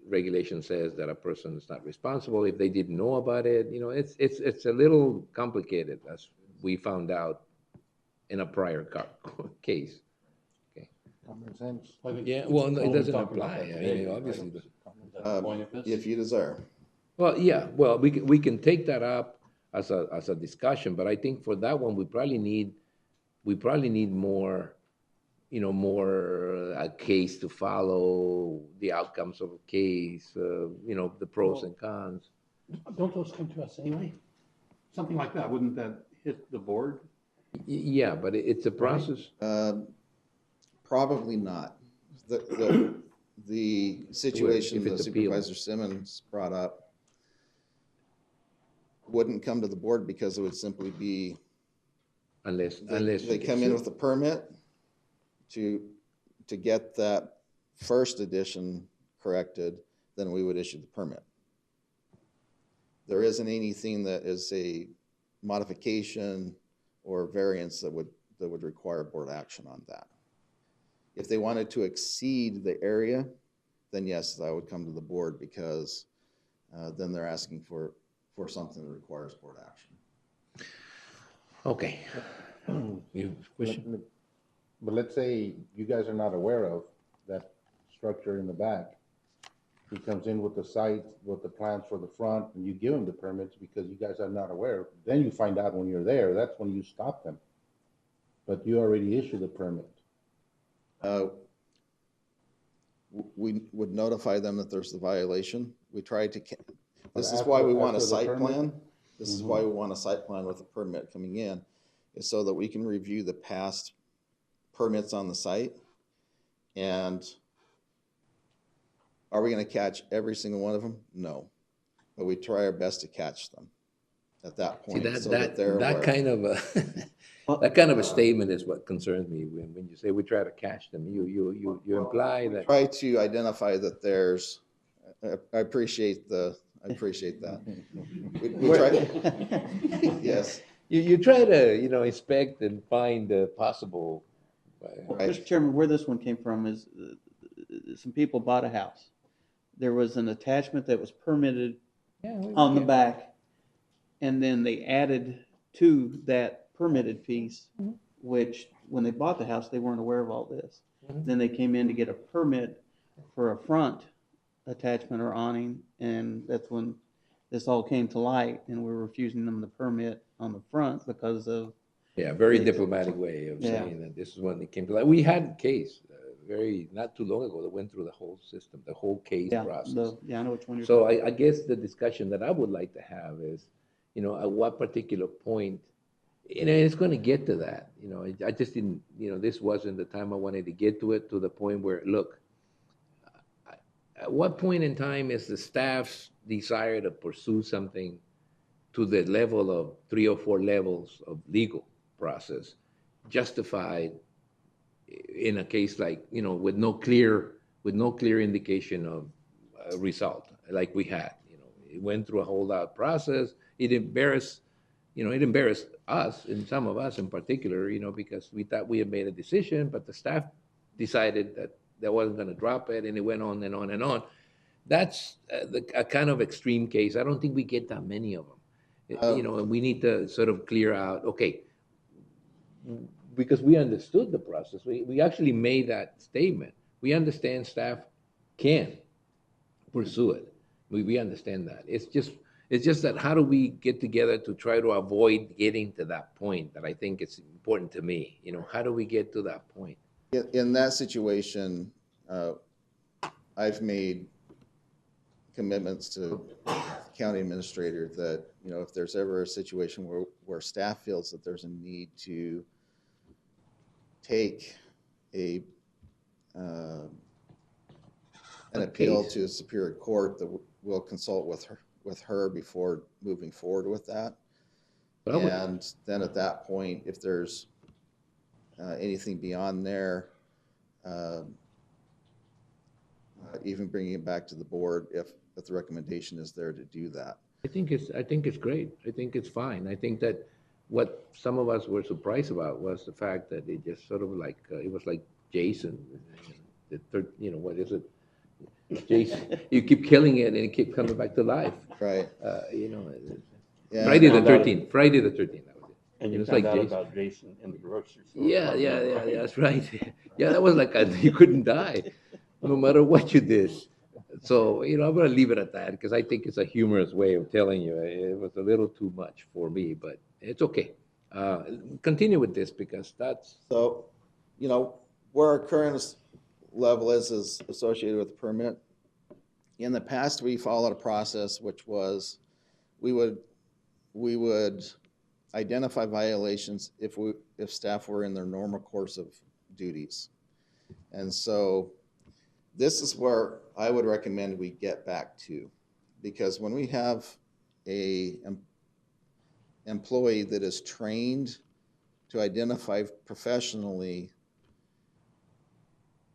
regulation says that a person is not responsible if they didn't know about it. It's a little complicated, as we found out in a prior case. Okay. Common sense. Yeah, well, no, it doesn't apply. I mean, obviously. If you desire. Well, yeah. Well, we can take that up as a discussion. But I think for that one, we probably need more, more a case to follow, the outcomes of a case, the pros and cons. Don't those come to us anyway? Something like that, wouldn't that hit the board? Yeah, but it's a process. Probably not. The situation that Supervisor Simmons brought up wouldn't come to the board because it would simply be unless they come in with a permit to get that first edition corrected, then we would issue the permit. There isn't anything that is a modification or variance that would require board action on that. If they wanted to exceed the area, then yes, that would come to the board because then they're asking for something that requires board action. Okay. You question? But let's say you guys are not aware of that structure in the back. He comes in with the site, with the plans for the front, and you give him the permits because you guys are not aware. Then you find out when you're there, that's when you stop them. But you already issued the permit. We would notify them that there's the violation. We try to, this is why we want a site plan. This is why we want a site plan with a permit coming in, is so that we can review the past permits on the site. And are we going to catch every single one of them? No, but we try our best to catch them at that point. See, that kind of a statement is what concerns me when you say we try to catch them. You imply that try to identify that there's. I appreciate that. We try to, yes. You try to inspect and find possible. Right. Mr. Chairman, where this one came from is some people bought a house. There was an attachment that was permitted on the back, and then they added to that permitted piece, which when they bought the house, they weren't aware of all this. Then they came in to get a permit for a front attachment or awning, and that's when this all came to light, and we were refusing them the permit on the front because of very diplomatic way of saying that this is when it came to light. We had a case not too long ago that went through the whole system, the whole case process. I know which one you're so I guess the discussion that I would like to have is, at what particular point, it's going to get to that. I just didn't, this wasn't the time I wanted to get to it, to the point where, look, at what point in time is the staff's desire to pursue something to the level of 3 or 4 levels of legal process justified in a case like, with no clear indication of result like we had? It went through a holdout process. It embarrassed us, and some of us in particular, because we thought we had made a decision, but the staff decided that they wasn't going to drop it, and it went on and on and on. That's a kind of extreme case. I don't think we get that many of them. And we need to sort of clear out, okay, because we understood the process. We actually made that statement. We understand staff can pursue it. We understand that. It's just that how do we get together to try to avoid getting to that point that I think it's important to me. How do we get to that point? In that situation, I've made commitments to the county administrator that, if there's ever a situation where staff feels that there's a need to take an appeal to a superior court, that we'll consult with her before moving forward with that. And then at that point, if there's anything beyond there, even bringing it back to the board if the recommendation is there to do that. I think it's great. I think it's fine. I think that what some of us were surprised about was the fact that it just sort of like it was like Jason, what is it? Jason, you keep killing it and it keeps coming back to life. Right. Friday the 13th. Friday the 13th. That was it. And you it's found like out Jason. about Jason in the grocery store. Yeah, that's right. Yeah, that was like you couldn't die, no matter what you did. So, I'm going to leave it at that because I think it's a humorous way of telling you. It was a little too much for me, but it's okay. Continue with this because that's. So, where our current level is associated with the permit. In the past, we followed a process which was we would identify violations if staff were in their normal course of duties. And so this is where I would recommend we get back to, because when we have a employee that is trained to identify professionally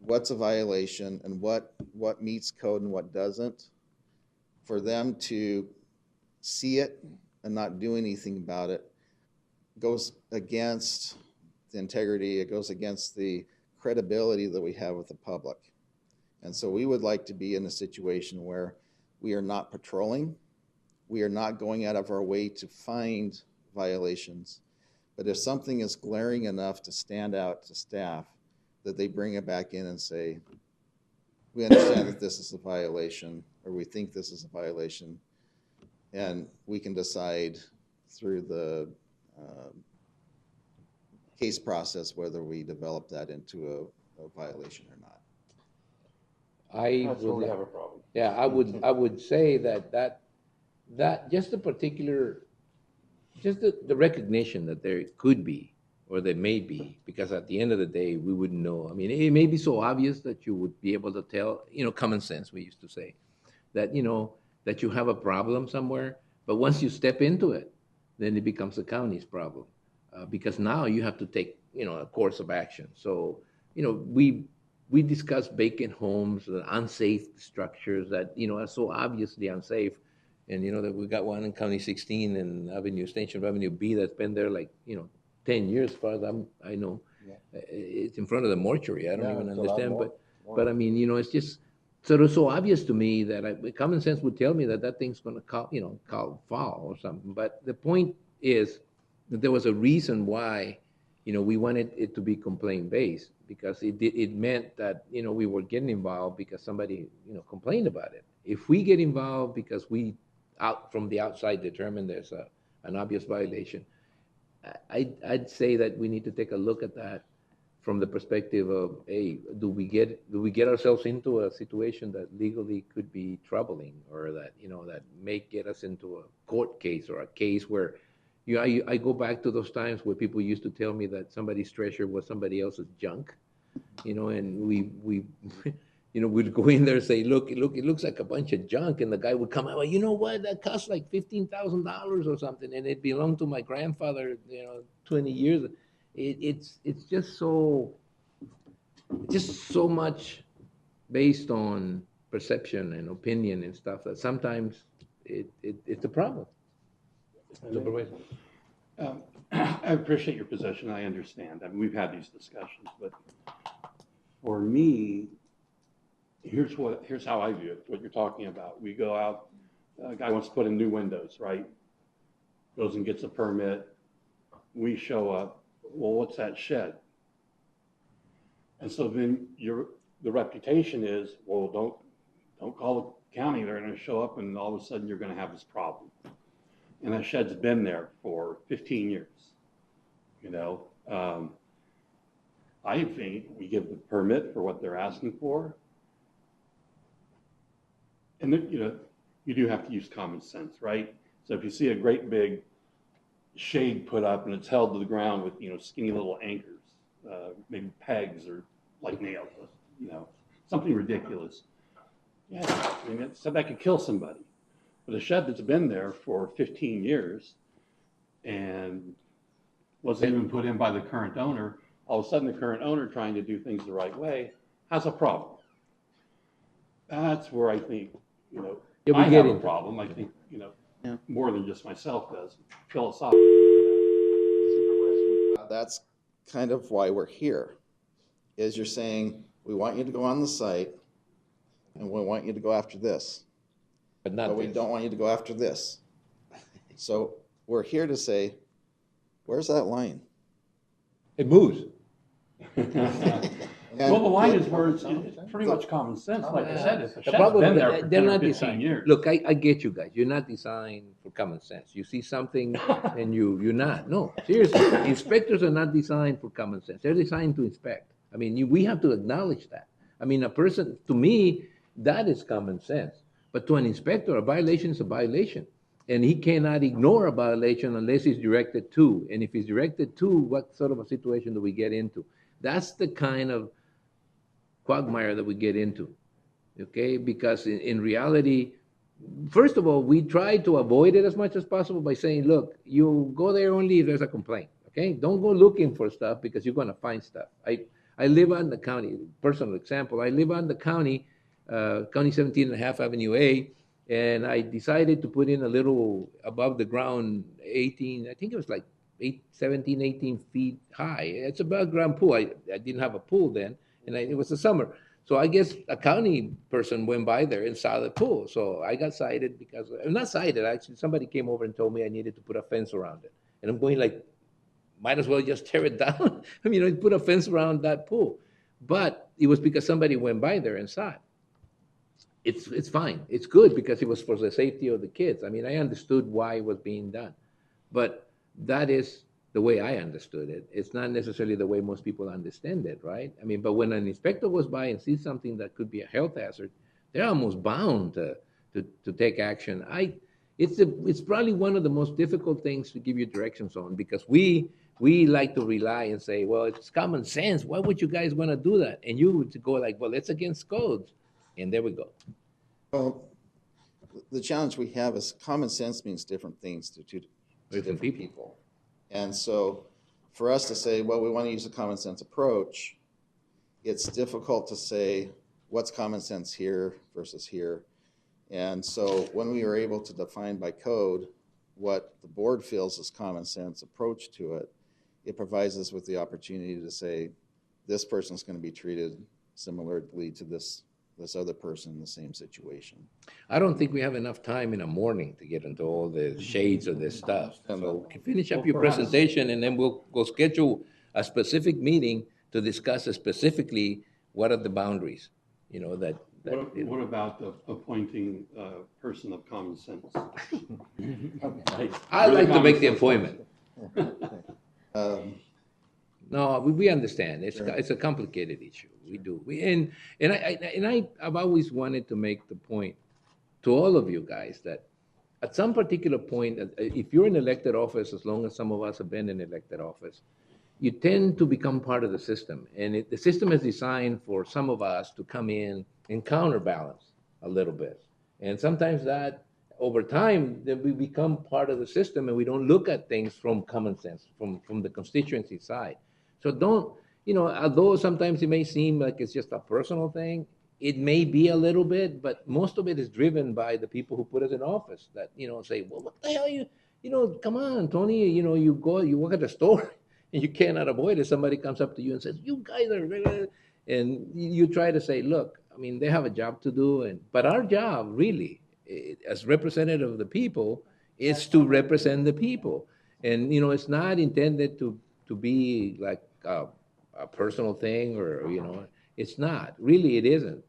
what's a violation and what meets code and what doesn't, for them to see it and not do anything about it goes against the integrity, it goes against the credibility that we have with the public. And so we would like to be in a situation where we are not patrolling, we are not going out of our way to find violations, but if something is glaring enough to stand out to staff, that they bring it back in and say, we understand that this is a violation, or we think this is a violation, and we can decide through the case process whether we develop that into a violation or not. That's where we have a problem. Yeah, I would say that just the particular, just the recognition that there could be, or there may be, because at the end of the day, we wouldn't know. I mean, it may be so obvious that you would be able to tell, common sense, we used to say, that, that you have a problem somewhere, but once you step into it, then it becomes the county's problem. Because now you have to take, a course of action. So, we discussed vacant homes, unsafe structures that, are so obviously unsafe. And, that we got one in County 16 and Extension Avenue B that's been there like, 10 years as far as I know. Yeah. It's in front of the mortuary. I don't even understand. But I mean, it's just sort of so obvious to me that common sense would tell me that thing's going to fall or something. But the point is that there was a reason why, we wanted it to be complaint based, because it meant that, we were getting involved because somebody, complained about it. If we get involved because we from the outside determine there's an obvious violation, I'd say that we need to take a look at that from the perspective of, hey, do we get ourselves into a situation that legally could be troubling, or that that may get us into a court case, or a case where I go back to those times where people used to tell me that somebody's treasure was somebody else's junk, and we we'd go in there and say, look, it looks like a bunch of junk, and the guy would come out, well, you know what, that cost like $15,000 or something, and it belonged to my grandfather, 20 years. It's just so much based on perception and opinion and stuff that sometimes it's a problem. I appreciate your position. I understand. I mean, we've had these discussions, but for me, here's how I view it. What you're talking about. We go out. A guy wants to put in new windows, right? Goes and gets a permit. We show up. Well, what's that shed? And so then the reputation is, well, don't call the county. They're going to show up, and all of a sudden you're going to have this problem. And that shed's been there for 15 years. I think we give the permit for what they're asking for. And then, you do have to use common sense, right? So if you see a great big shade put up and it's held to the ground with, skinny little anchors, maybe pegs or like nails, something ridiculous. Yeah, I mean, that could kill somebody. But a shed that's been there for 15 years and wasn't even put in by the current owner, all of a sudden the current owner trying to do things the right way has a problem. That's where I think, I have a problem. I think, more than just myself does, philosophically. That's kind of why we're here, is you're saying, we want you to go on the site, and we want you to go after this. But we don't want you to go after this. So we're here to say, where's that line? It moves. Well, the line is where it's pretty much common sense. Like I said, if a shed's been there for 10 or 15 years. Look, I get you guys. You're not designed for common sense. You see something and you're not. No, seriously. Inspectors are not designed for common sense. They're designed to inspect. I mean, we have to acknowledge that. I mean, a person, to me, that is common sense. But to an inspector, a violation is a violation. And he cannot ignore a violation unless he's directed to. And if he's directed to, what sort of a situation do we get into? That's the kind of quagmire that we get into, okay? Because in reality, first of all, we try to avoid it as much as possible by saying, look, you go there only if there's a complaint, okay? Don't go looking for stuff because you're gonna find stuff. I live on the county, personal example, I live on the county, County 17.5 Avenue A, and I decided to put in a little above the ground 18, I think it was like 17, 18 feet high. It's a above ground pool. I didn't have a pool then, and it was the summer. So I guess a county person went by there and saw the pool. So I got cited because, not cited, actually, somebody came over and told me I needed to put a fence around it. And I'm going like, might as well just tear it down. I mean, put a fence around that pool. But it was because somebody went by there and saw it. It's fine. It's good because it was for the safety of the kids. I mean, I understood why it was being done. But that is the way I understood it. It's not necessarily the way most people understand it, right? I mean, but when an inspector goes by and sees something that could be a health hazard, they're almost bound to take action. It's probably one of the most difficult things to give you directions on because we like to rely and say, well, it's common sense. Why would you guys want to do that? And you would go like, well, it's against codes. And there we go. Well, the challenge we have is common sense means different things to different people. And so for us to say, well, we want to use a common sense approach, it's difficult to say what's common sense here versus here. And so when we are able to define by code what the board feels is common sense approach to it, it provides us with the opportunity to say, this person's going to be treated similarly to this other person in the same situation. I don't think we have enough time in the morning to get into all the shades of this stuff. So finish up your presentation and then we'll schedule a specific meeting to discuss specifically what are the boundaries, What about appointing a person of common sense? I like to make the appointment. No, we understand. It's a complicated issue. We do. I've always wanted to make the point to all of you guys that at some particular point, if you're in elected office, as long as some of us have been in elected office, you tend to become part of the system. And the system is designed for some of us to come in and counterbalance a little bit. And sometimes that, over time, that we become part of the system and we don't look at things from common sense, from the constituency side. So don't, although sometimes it may seem like it's just a personal thing, it may be a little bit, but most of it is driven by the people who put us in office that, say, well, what the hell come on, Tony, you work at the store and you cannot avoid it. Somebody comes up to you and says, you guys are, and you try to say, look, I mean, they have a job to do, but our job really, as representative of the people, is to represent the people. And, it's not intended to be like a personal thing or, it's not. Really, it isn't.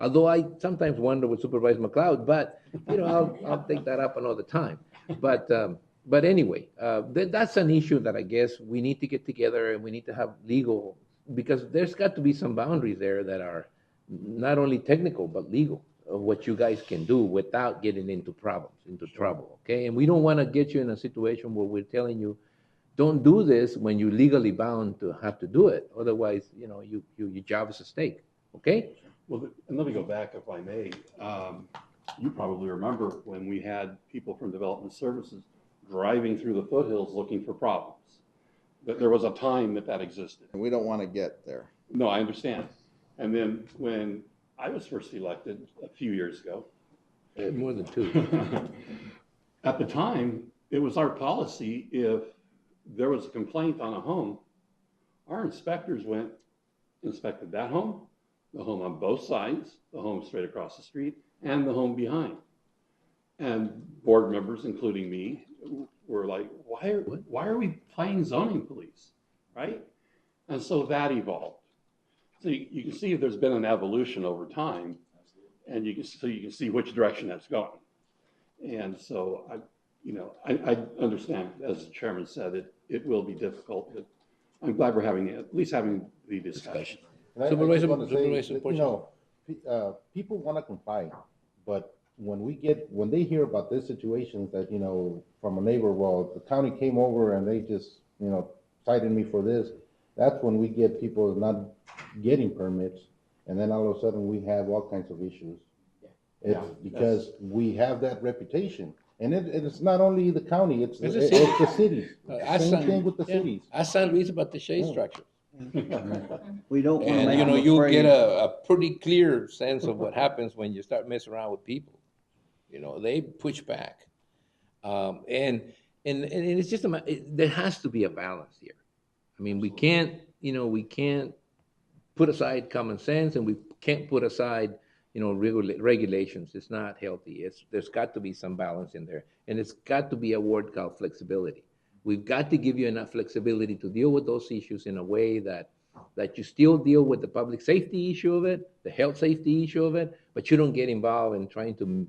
Although I sometimes wonder with Supervisor McLeod, but, I'll take that up another time. But anyway, that's an issue that I guess we need to get together and we need to have legal, because there's got to be some boundaries there that are not only technical, but legal of what you guys can do without getting into problems, into trouble, okay? And we don't want to get you in a situation where we're telling you, don't do this when you're legally bound to have to do it. Otherwise, your job is at stake, okay? Well, and let me go back, if I may. You probably remember when we had people from Development Services driving through the foothills looking for problems. But there was a time that existed. And we don't want to get there. No, I understand. And then when I was first elected a few years ago. More than two. At the time, it was our policy, if there was a complaint on a home, our inspectors inspected that home, the home on both sides, the home straight across the street, and the home behind. And board members, including me, were like, why are we playing zoning police, right? And so that evolved. So you can see there's been an evolution over time, and you can see which direction that's going. And so I understand, as the chairman said, it will be difficult, but I'm glad we're at least having the discussion. And I just want to say that, people want to comply, but when they hear about these situations that, from a neighbor, well, the county came over and they just, cited me for this, that's when we get people not getting permits, and then all of a sudden we have all kinds of issues. It's because we have that reputation. And it's not only the county, it's the cities. Same thing with the cities. I San Luis about the shade structure. We don't want to make And them you afraid. get a pretty clear sense of what happens when you start messing around with people. They push back, and it's just there has to be a balance here. I mean, we can't put aside common sense, and we can't put aside regulations. It's not healthy. There's got to be some balance in there, and it's got to be a word called flexibility. We've got to give you enough flexibility to deal with those issues in a way that you still deal with the public safety issue of it, the health safety issue of it, but you don't get involved in trying to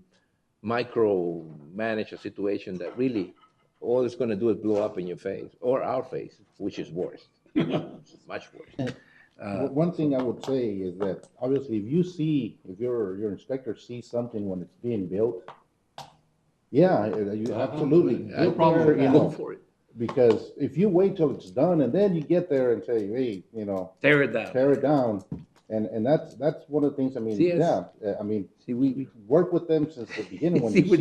micromanage a situation that really all it's going to do is blow up in your face or our face, which is worse. It's much worse. One thing I would say is that obviously if your inspector sees something when it's being built, you absolutely No problem. Go for it. Because if you wait till it's done and then you get there and say, hey, tear it down, and that's one of the things. I mean, we work with them since the beginning when we're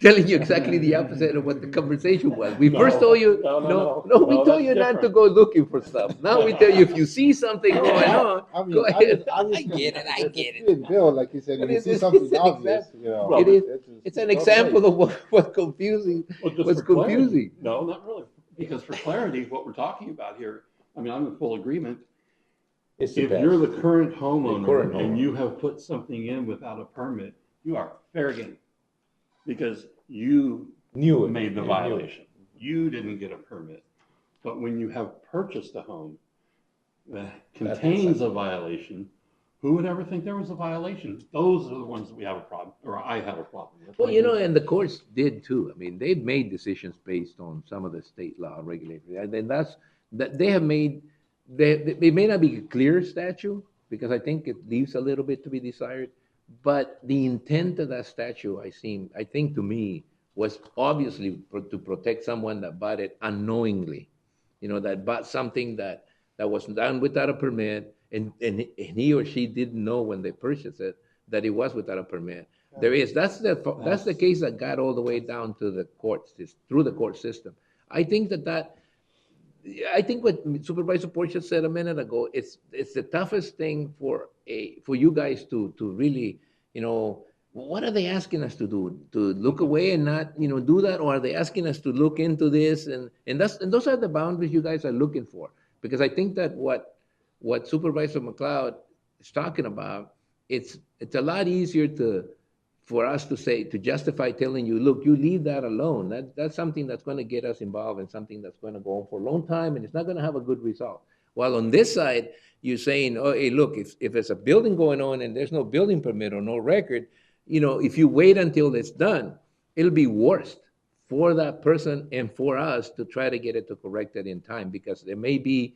telling you exactly the opposite of what the conversation was. We first told you we told you not to go looking for stuff. Now we tell you if you see something going on, go ahead. I get it. Bill, like you said, if you see something obvious, it's an example of what's confusing. What's confusing? No, not really. Because for clarity, what we're talking about here, I mean, I'm in full agreement. If you're the current homeowner and you have put something in without a permit, you are fair game because you made the violation. You didn't get a permit. But when you have purchased a home that contains a violation, who would ever think there was a violation? Those are the ones that we have a problem, or I have a problem with. Well, and the courts did too. I mean, they've made decisions based on some of the state law regulatory, and then they have made. They may not be a clear statute because I think it leaves a little bit to be desired, but the intent of that statute, I think to me, was obviously to protect someone that bought it unknowingly, that bought something that was done without a permit, and he or she didn't know when they purchased it that it was without a permit. That's the case that got all the way down to the courts, through the court system. I think I think what Supervisor Portia said a minute ago, it's the toughest thing for you guys to really, what are they asking us to do? To look away and not, do that? Or are they asking us to look into this? And those are the boundaries you guys are looking for. Because I think that what Supervisor McLeod is talking about, it's a lot easier for us to justify telling you, look, you leave that alone. That's something that's going to get us involved in something that's going to go on for a long time, and it's not going to have a good result. While on this side, you're saying, oh, hey, look, if there's a building going on and there's no building permit or no record, if you wait until it's done, it'll be worse for that person and for us to try to get it to correct it in time, because there may be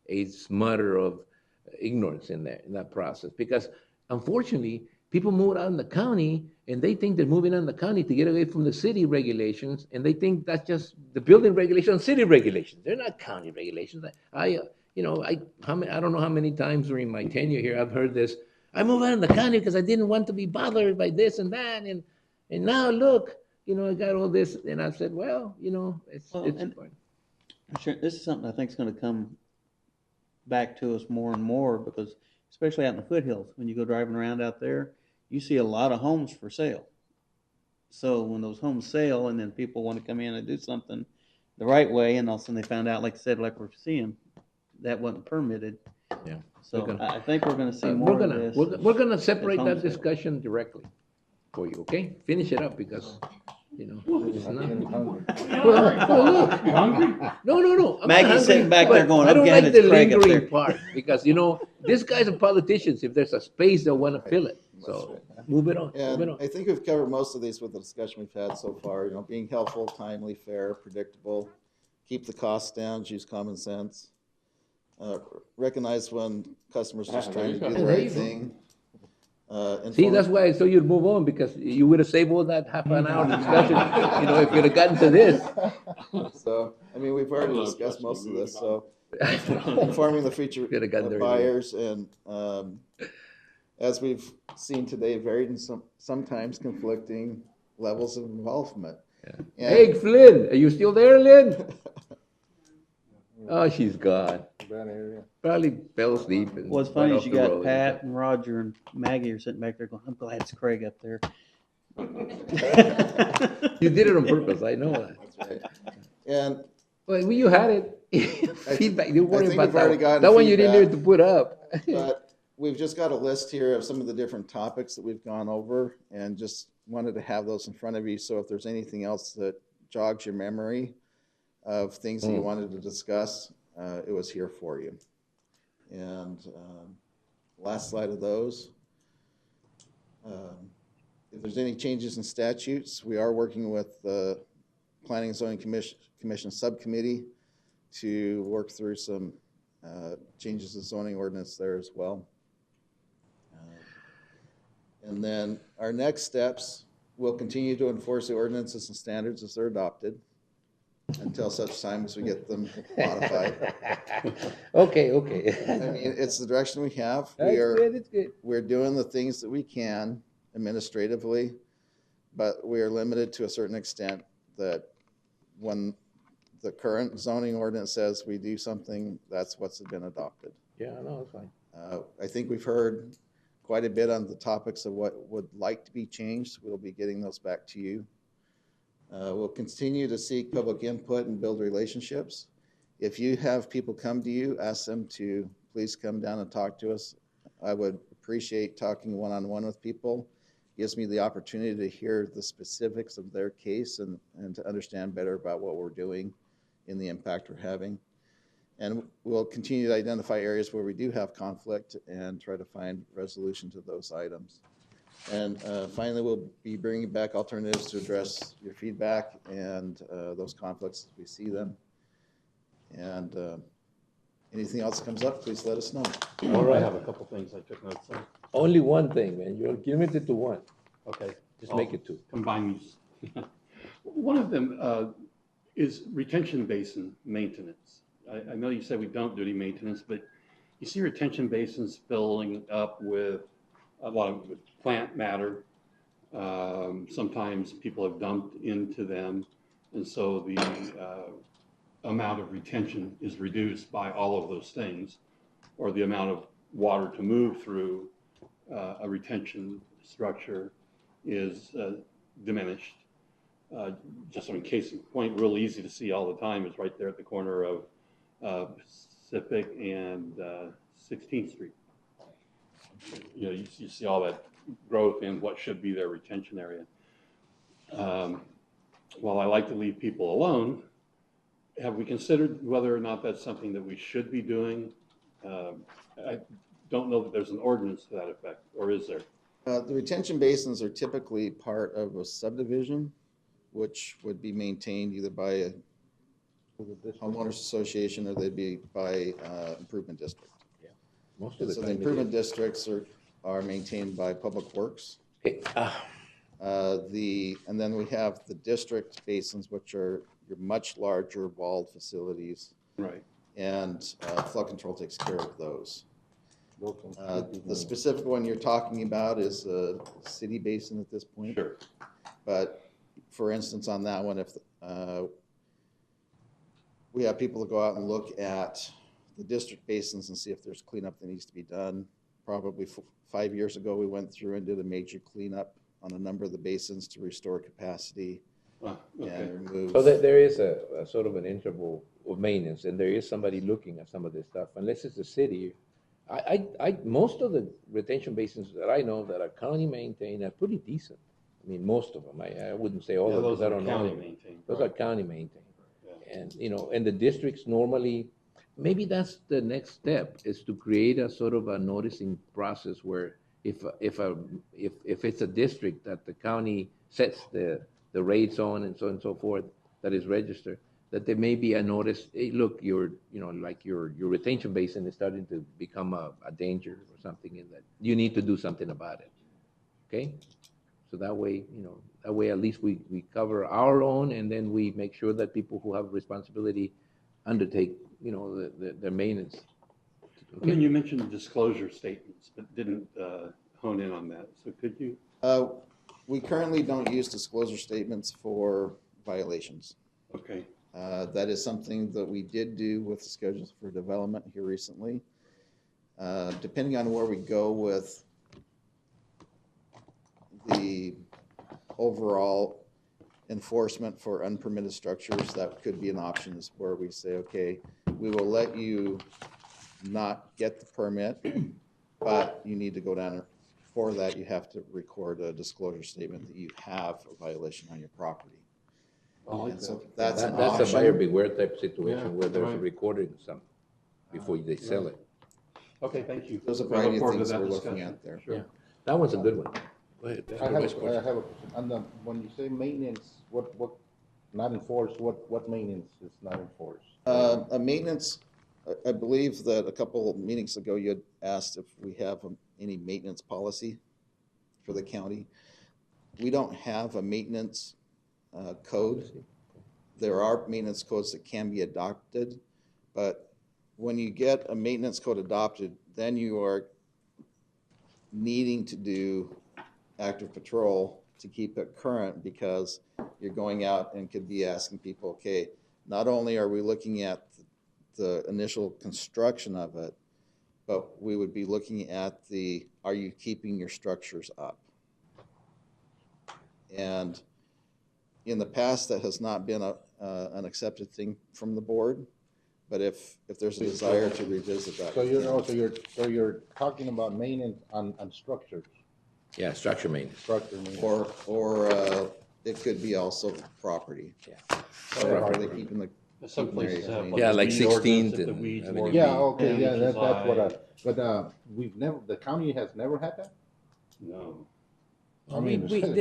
a smutter of ignorance in that process. Because unfortunately, people move out in the county and they think they're moving out in the county to get away from the city regulations, and they think that's just the building regulations, city regulations. They're not county regulations. I don't know how many times during my tenure here I've heard this. I moved out in the county because I didn't want to be bothered by this and that, and now look, I got all this, and I've said, well, it's fine. Sure, this is something I think is going to come back to us more and more, because especially out in the foothills, when you go driving around out there, you see a lot of homes for sale. So when those homes sell and then people want to come in and do something the right way, and all of a sudden they found out, like I said, like we're seeing, that wasn't permitted. Yeah. So I think we're going to see more of this. We're going to separate that discussion directly for you, okay? Finish it up, because You know, Well, it's I'm not. getting hungry. Well, look. You hungry? No, no, no. I'm Maggie's not hungry, sitting back there but going, I don't "Okay, like it's the Craig up lingering there." part because these guys are politicians. If there's a space, they want to fill it. So move it on. Move it And on. I think we've covered most of these with the discussion we've had so far, being helpful, timely, fair, predictable, keep the costs down, use common sense, recognize when customers are just trying to do the There right you go. thing. See, that's why I told you to move on because you would have saved all that half an hour discussion. If you'd have gotten to this. So, we've already discussed most of this, so informing the future buyers and, as we've seen today, varied and sometimes conflicting levels of involvement. Yeah. Hey, Flynn, are you still there, Lynn? Oh, she's gone. Bad area. Probably fell asleep. And What's funny is you got Pat and Roger and Maggie are sitting back there going, "I'm glad it's Craig up there." You did it on purpose. I know that. That's right. And well, you had it. Feedback. Don't worry about that. That one you didn't need to put up. But we've just got a list here of some of the different topics that we've gone over, and just wanted to have those in front of you. So if there's anything else that jogs your memory of things that you wanted to discuss, it was here for you. And last slide of those. If there's any changes in statutes, we are working with the Planning and Zoning Commission Subcommittee to work through some changes to zoning ordinance there as well. And then our next steps, we'll continue to enforce the ordinances and standards as they're adopted until such time as we get them modified. Okay. It's the direction we have. It's good. We're doing the things that we can administratively, but we are limited to a certain extent that when the current zoning ordinance says we do something, that's what's been adopted. Yeah, I know, it's fine. I think we've heard quite a bit on the topics of what would like to be changed. We'll be getting those back to you. We'll continue to seek public input and build relationships. If you have people come to you, ask them to please come down and talk to us. I would appreciate talking one-on-one with people. Gives me the opportunity to hear the specifics of their case and to understand better about what we're doing and the impact we're having. And we'll continue to identify areas where we do have conflict and try to find resolution to those items. And finally, we'll be bringing back alternatives to address your feedback and those conflicts as we see them. And anything else that comes up, please let us know. All right. I have a couple things I took notes on. Only one thing, man. You're limited to one. Okay. Just make it two. Combine these. One of them is retention basin maintenance. I know you said we don't do any maintenance, but you see retention basins filling up with a lot of plant matter. Sometimes people have dumped into them, and so the amount of retention is reduced by all of those things, or the amount of water to move through a retention structure is diminished. Just in case in point, real easy to see all the time is right there at the corner of Pacific and 16th Street. You see all that growth in what should be their retention area. While I like to leave people alone, have we considered whether or not that's something that we should be doing? I don't know that there's an ordinance to that effect, or is there? The retention basins are typically part of a subdivision, which would be maintained either by a homeowners association or they'd be by improvement district. Yeah, most of the so time the improvement districts are maintained by Public Works. Okay. And then we have the district basins, which are your much larger walled facilities. Right. And flood control takes care of those. The specific one you're talking about is a city basin at this point. Sure. But for instance, on that one, if we have people to go out and look at the district basins and see if there's cleanup that needs to be done. Probably 5 years ago, we went through and did a major cleanup on a number of the basins to restore capacity and remove. So there is a sort of an interval of maintenance, and there is somebody looking at some of this stuff. Unless it's the city, most of the retention basins that I know that are county maintained are pretty decent. I mean, most of them. I wouldn't say all Yeah, of them those because I are don't know county them. maintained, Those right. are county maintained. Yeah. And, you know, and the districts normally, maybe that's the next step, is to create a sort of a noticing process where if it's a district that the county sets the rates on and so forth, that is registered, that there may be a notice, hey, look, like your retention basin is starting to become a danger or something, in that you need to do something about it. Okay? So that way, that way at least we cover our own, and then we make sure that people who have responsibility undertake, their maintenance. I mean, you mentioned disclosure statements, but didn't hone in on that. So could you? We currently don't use disclosure statements for violations. Okay. That is something that we did do with schedules for development here recently. Depending on where we go with the overall enforcement for unpermitted structures, that could be an option, is where we say, okay, we will let you not get the permit, but you need to go down. For that, you have to record a disclosure statement that you have a violation on your property. And so that's an That's a option. buyer beware type situation, Yeah, where there's a right. recording of something before they sell it. Okay, thank you. There's a We variety look of forward to things that we're looking discussion. at there. Sure. Yeah, that one's a good one. Go ahead. I have Vice President. on the, when you say maintenance, what not enforced, what maintenance is not enforced? A maintenance, I believe that a couple of meetings ago, you had asked if we have any maintenance policy for the county. We don't have a maintenance code. There are maintenance codes that can be adopted, but when you get a maintenance code adopted, then you are needing to do active patrol to keep it current, because you're going out and could be asking people, okay, not only are we looking at the initial construction of it, but we would be looking at are you keeping your structures up? And in the past, that has not been an accepted thing from the board, but if there's a desire to revisit that. So you're talking about maintenance on structures. Yeah, structure maintenance. Structure maintenance. Or it could be also property. Yeah. So are they keeping the? Some keeping their places area have clean? like Yeah, a like weed ordinance 16th if the and weeds Avenue more B. Yeah, okay, yeah, inches that's what high. but the county has never had that? No. I mean, because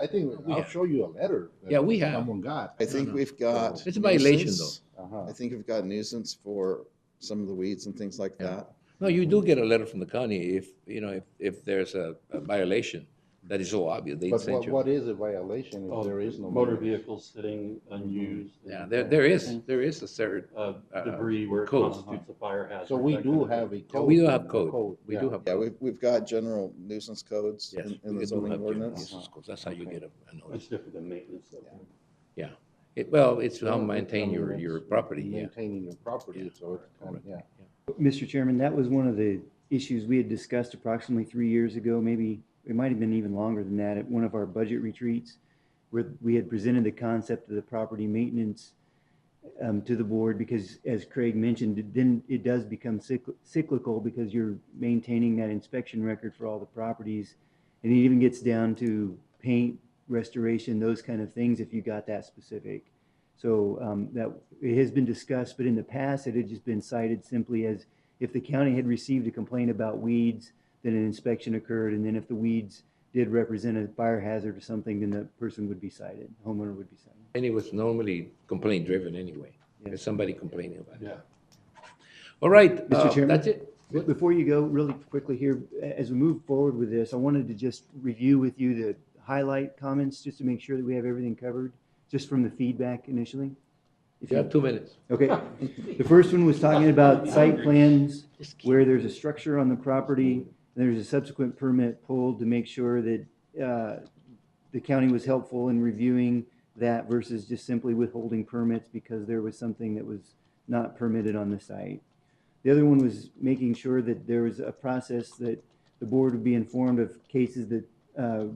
I think, I'll show you a letter. Yeah, we have. Someone got. I think we've got. It's a violation, nuisance. Uh-huh. I think we've got nuisance for some of the weeds and things like that. No, you do get a letter from the county if there's a violation that is so obvious, they'd But send you. what is a violation if Oh, there is no? motor maintenance? vehicles sitting unused. Yeah, there is a certain Debris where it code. constitutes a fire hazard. So we that do kind of have thing. a code. We do have a code. We do have Yeah, code. we've got general nuisance codes Yes, in we the do zoning have general ordinance. nuisance codes. That's how you get a notice. It's different than maintenance. Though. Yeah. It's how Well, to maintain I mean, your it's property, yeah. Maintaining your property, so it's kind of, yeah. Mr. Chairman, that was one of the issues we had discussed approximately 3 years ago, maybe it might have been even longer than that, at one of our budget retreats, where we had presented the concept of the property maintenance to the board, because as Craig mentioned, then it does become cyclical, because you're maintaining that inspection record for all the properties, and it even gets down to paint, restoration, those kind of things if you got that specific. So that it has been discussed, but in the past it had just been cited simply as if the county had received a complaint about weeds, then an inspection occurred, and then if the weeds did represent a fire hazard or something, then the person would be cited, homeowner would be cited. And it was normally complaint driven anyway. There's somebody complaining about it. Yeah. All right, Mr. Chairman, that's it. Before you go, really quickly here, as we move forward with this, I wanted to just review with you the highlight comments, just to make sure that we have everything covered, just from the feedback initially. You have 2 minutes. Okay. The first one was talking about site plans where there's a structure on the property, and there's a subsequent permit pulled to make sure that the county was helpful in reviewing that versus just simply withholding permits because there was something that was not permitted on the site. The other one was making sure that there was a process that the board would be informed of cases that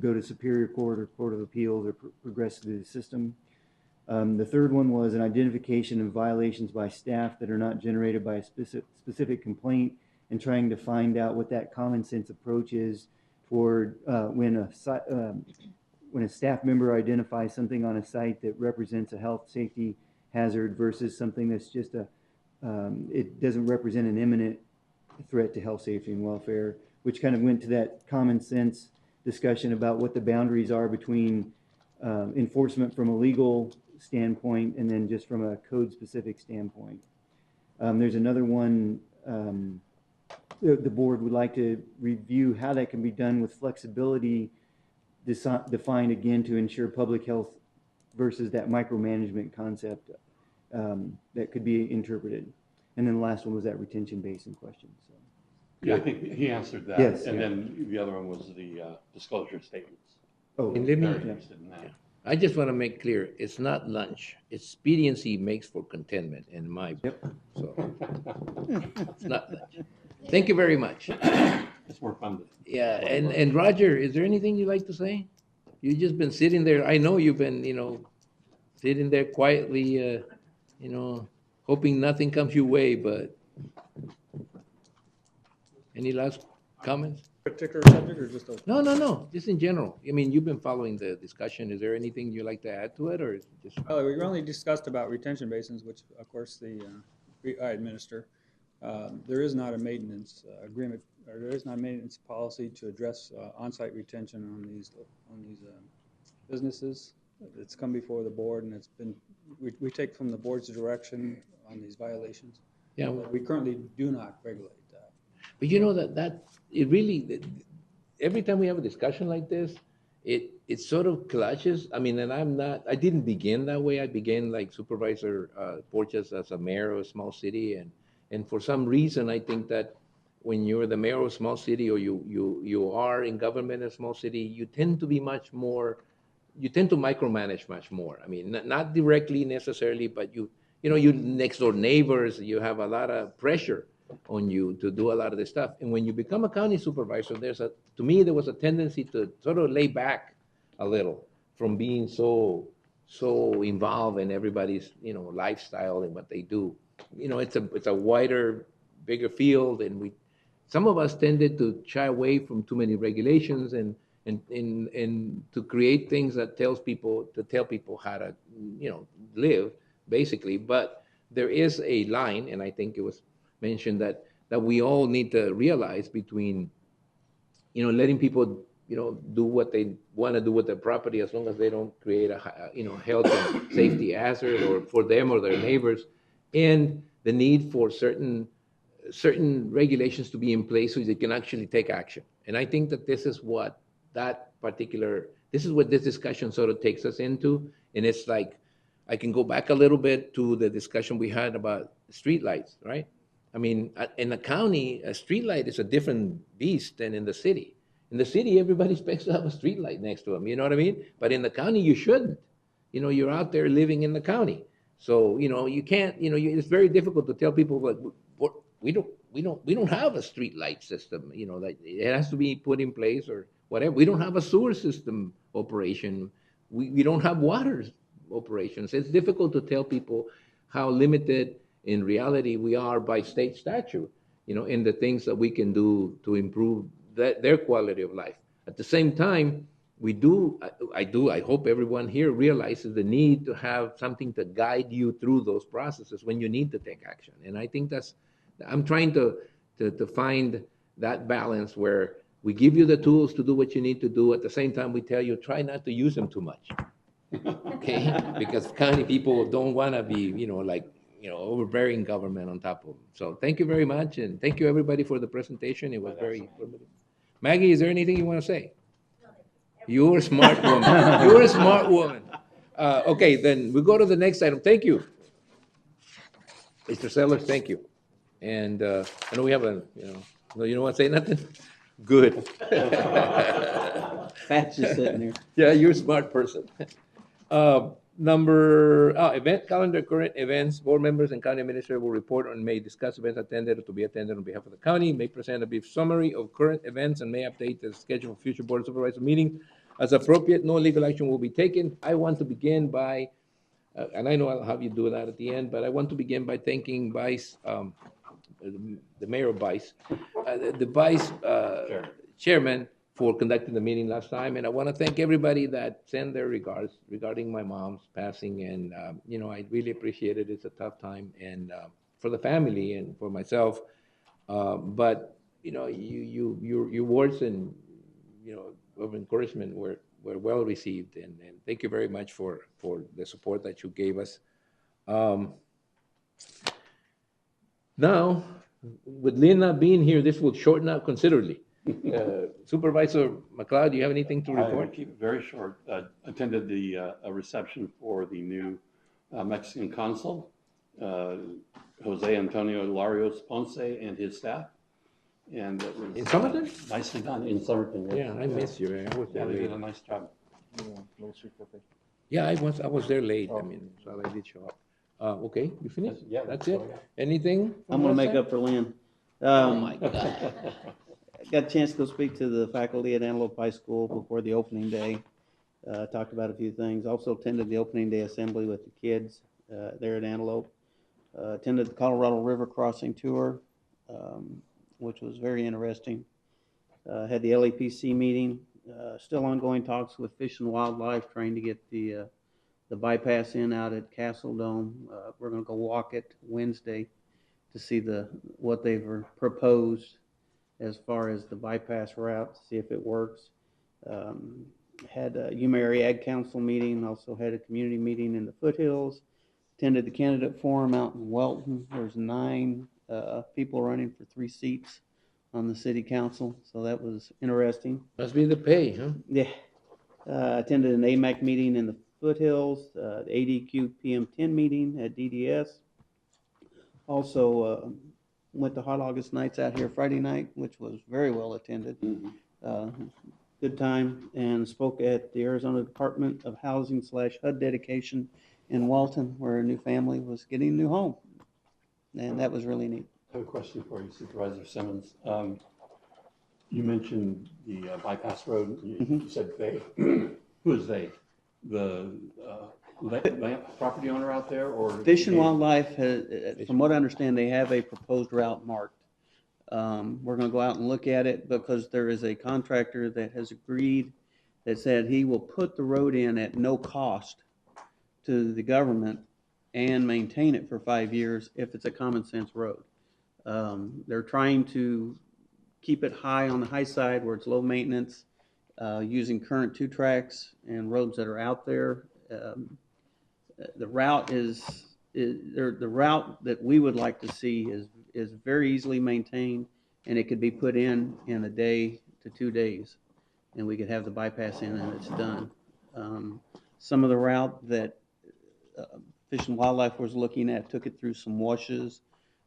go to Superior Court or Court of Appeals or progress through the system. The third one was an identification of violations by staff that are not generated by a specific complaint, and trying to find out what that common sense approach is for when a staff member identifies something on a site that represents a health safety hazard versus something that's just it doesn't represent an imminent threat to health, safety, and welfare, which kind of went to that common sense discussion about what the boundaries are between enforcement from a legal standpoint and then just from a code specific standpoint. There's another one, the board would like to review how that can be done with flexibility defined again to ensure public health versus that micromanagement concept that could be interpreted. And then the last one was that retention basin question. So. Yeah, I think he answered that. Yes. And then the other one was the disclosure statements. Oh, and let me, Very interested in that. yeah. I just want to make clear, it's not lunch. Expediency makes for contentment in my book. So it's not lunch. Thank you very much. It's more fun. Yeah, and Roger, is there anything you'd like to say? You've just been sitting there. I know you've been, sitting there quietly, hoping nothing comes your way, but any last comments? Particular subject or just a? No, just in general. I mean, you've been following the discussion. Is there anything you'd like to add to it, or is it just? Well, we only discussed about retention basins, which of course I administer. There is not a maintenance agreement, or there is not a maintenance policy to address on-site retention on these businesses. It's come before the board, and it's been we take from the board's direction on these violations. Yeah, we currently do not regulate that. But you know that it really, every time we have a discussion like this, it sort of clashes. I mean, and I didn't begin that way. I began like Supervisor Porches as a mayor of a small city, and for some reason, I think that when you're the mayor of a small city or you are in government in a small city, you tend to be you tend to micromanage much more. I mean, not directly necessarily, but you next door neighbors, you have a lot of pressure on you to do a lot of this stuff. And when you become a county supervisor, to me, there was a tendency to sort of lay back a little from being so involved in everybody's, lifestyle and what they do. It's a wider, bigger field, and some of us tended to shy away from too many regulations and to create things that tell people how to, live, basically. But there is a line, and I think it was mentioned that we all need to realize between, letting people, do what they want to do with their property as long as they don't create a, health and safety hazard or for them or their neighbors, and the need for certain regulations to be in place so they can actually take action. And I think that this is what this discussion sort of takes us into. And it's like, I can go back a little bit to the discussion we had about streetlights, right? I mean, in the county, a streetlight is a different beast than in the city. In the city, everybody expects to have a streetlight next to them, you know what I mean? But in the county, you shouldn't. You're out there living in the county. So, you can't, it's very difficult to tell people, like, we don't have a streetlight system, that it has to be put in place or whatever. We don't have a sewer system operation. We don't have water operations. It's difficult to tell people how limited in reality we are by state statute, in the things that we can do to improve their quality of life. At the same time, I hope everyone here realizes the need to have something to guide you through those processes when you need to take action. And I think I'm trying to find that balance where we give you the tools to do what you need to do. At the same time, we tell you, try not to use them too much. Okay? Because county people don't want to be, overbearing government on top of them. So thank you very much. And thank you everybody for the presentation. It was very informative. Maggie, is there anything you want to say? You're a smart woman. You're a smart woman. Okay, then we go to the next item. Thank you. Mr. Sellers, thank you. And I know we have no, you don't want to say nothing? Good. Pat's just sitting there. Yeah, you're a smart person. Event calendar, current events. Board members and county administrator will report on, may discuss events attended or to be attended on behalf of the county, may present a brief summary of current events, and may update the schedule of future board of supervisor meeting as appropriate. No legal action will be taken. I want to begin by, and I know I'll have you do that at the end, but I want to begin by thanking Vice, the Mayor of Vice, the Vice Chairman for conducting the meeting last time, and I want to thank everybody that sent their regards regarding my mom's passing, and I really appreciate it. It's a tough time, and for the family and for myself, but your words and of encouragement were well received, and thank you very much for the support that you gave us. Now, with Lynn not being here, this will shorten out considerably. Supervisor McLeod, do you have anything to I will report? keep it very short. Attended the a reception for the new Mexican consul, Jose Antonio Larios Ponce, and his staff. And it was In Somerton? Nicely done in Somerton. Yeah, I miss you. I was there they did late. a nice job. Yeah, I was there late. I mean, so I did show up. Okay, you finished? Yeah, That's it? Anything? I'm gonna make up for Lynn. Oh my God. Got a chance to go speak to the faculty at Antelope High School before the opening day. Talked about a few things. Also attended the opening day assembly with the kids there at Antelope. Attended the Colorado River crossing tour, which was very interesting. Had the LAPC meeting. Still ongoing talks with Fish and Wildlife, trying to get the bypass in out at Castle Dome. We're going to go walk it Wednesday to see what they've proposed as far as the bypass route, to see if it works. Had a Yuma Area Ag Council meeting, also had a community meeting in the foothills. Attended the candidate forum out in Welton. There's 9 people running for 3 seats on the city council, so that was interesting. Must be the pay, huh? Yeah. Attended an AMAC meeting in the foothills, the ADQ PM10 meeting at DDS. Also went to Hot August Nights out here Friday night, which was very well attended. Good time, and spoke at the Arizona Department of Housing / HUD dedication in Walton, where a new family was getting a new home, and that was really neat. I have a question for you, Supervisor Simmons. You mentioned the bypass road. You said they. Who is they? The property owner out there, or Fish and Wildlife, from what I understand, they have a proposed route marked. We're going to go out and look at it because there is a contractor that has agreed that said he will put the road in at no cost to the government and maintain it for 5 years if it's a common sense road. They're trying to keep it high on the high side where it's low maintenance, using current 2 tracks and roads that are out there. The route the route that we would like to see is very easily maintained, and it could be put in a day to 2 days, and we could have the bypass in and it's done. Some of the route that Fish and Wildlife was looking at took it through some washes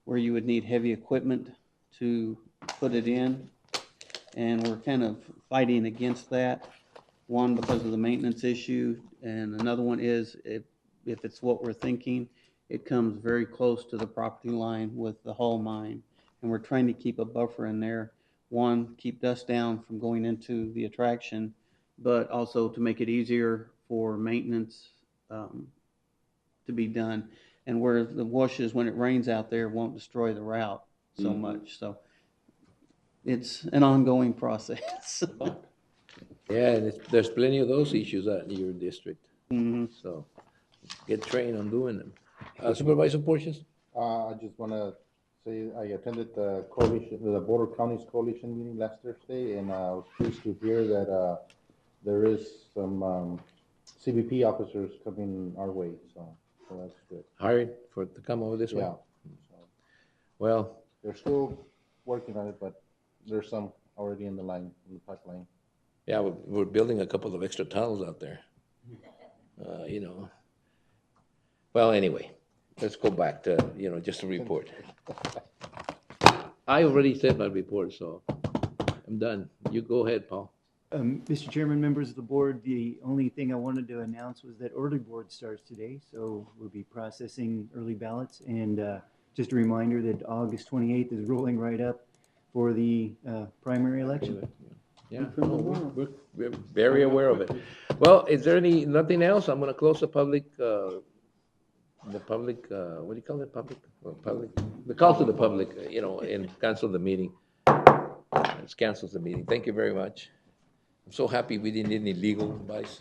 where you would need heavy equipment to put it in, and we're kind of fighting against that. One, because of the maintenance issue, and another one is if it's what we're thinking, it comes very close to the property line with the Hull mine, and we're trying to keep a buffer in there. One, keep dust down from going into the attraction, but also to make it easier for maintenance to be done, and where the washes, when it rains out there, won't destroy the route so much. So it's an ongoing process. Yeah, and there's plenty of those issues out in your district. So get trained on doing them. Supervisor Porches? I just want to say I attended the Border Counties Coalition meeting last Thursday, and I was pleased to hear that there is some CBP officers coming our way, so that's good. Hired to come over this way? Yeah. Well, they're still working on it, but there's some already in the pipeline. Yeah, we're building a couple of extra tunnels out there. Well, anyway, let's go back to, just a report. I already said my report, so I'm done. You go ahead, Paul. Mr. Chairman, members of the board, the only thing I wanted to announce was that early board starts today, so we'll be processing early ballots. And just a reminder that August 28th is rolling right up for the primary election. Yeah, we're very aware of it. Well, is there nothing else? I'm going to close the public, what do you call it, the call to the public, and cancel the meeting. Let's cancel the meeting. Thank you very much. I'm so happy we didn't need any legal advice.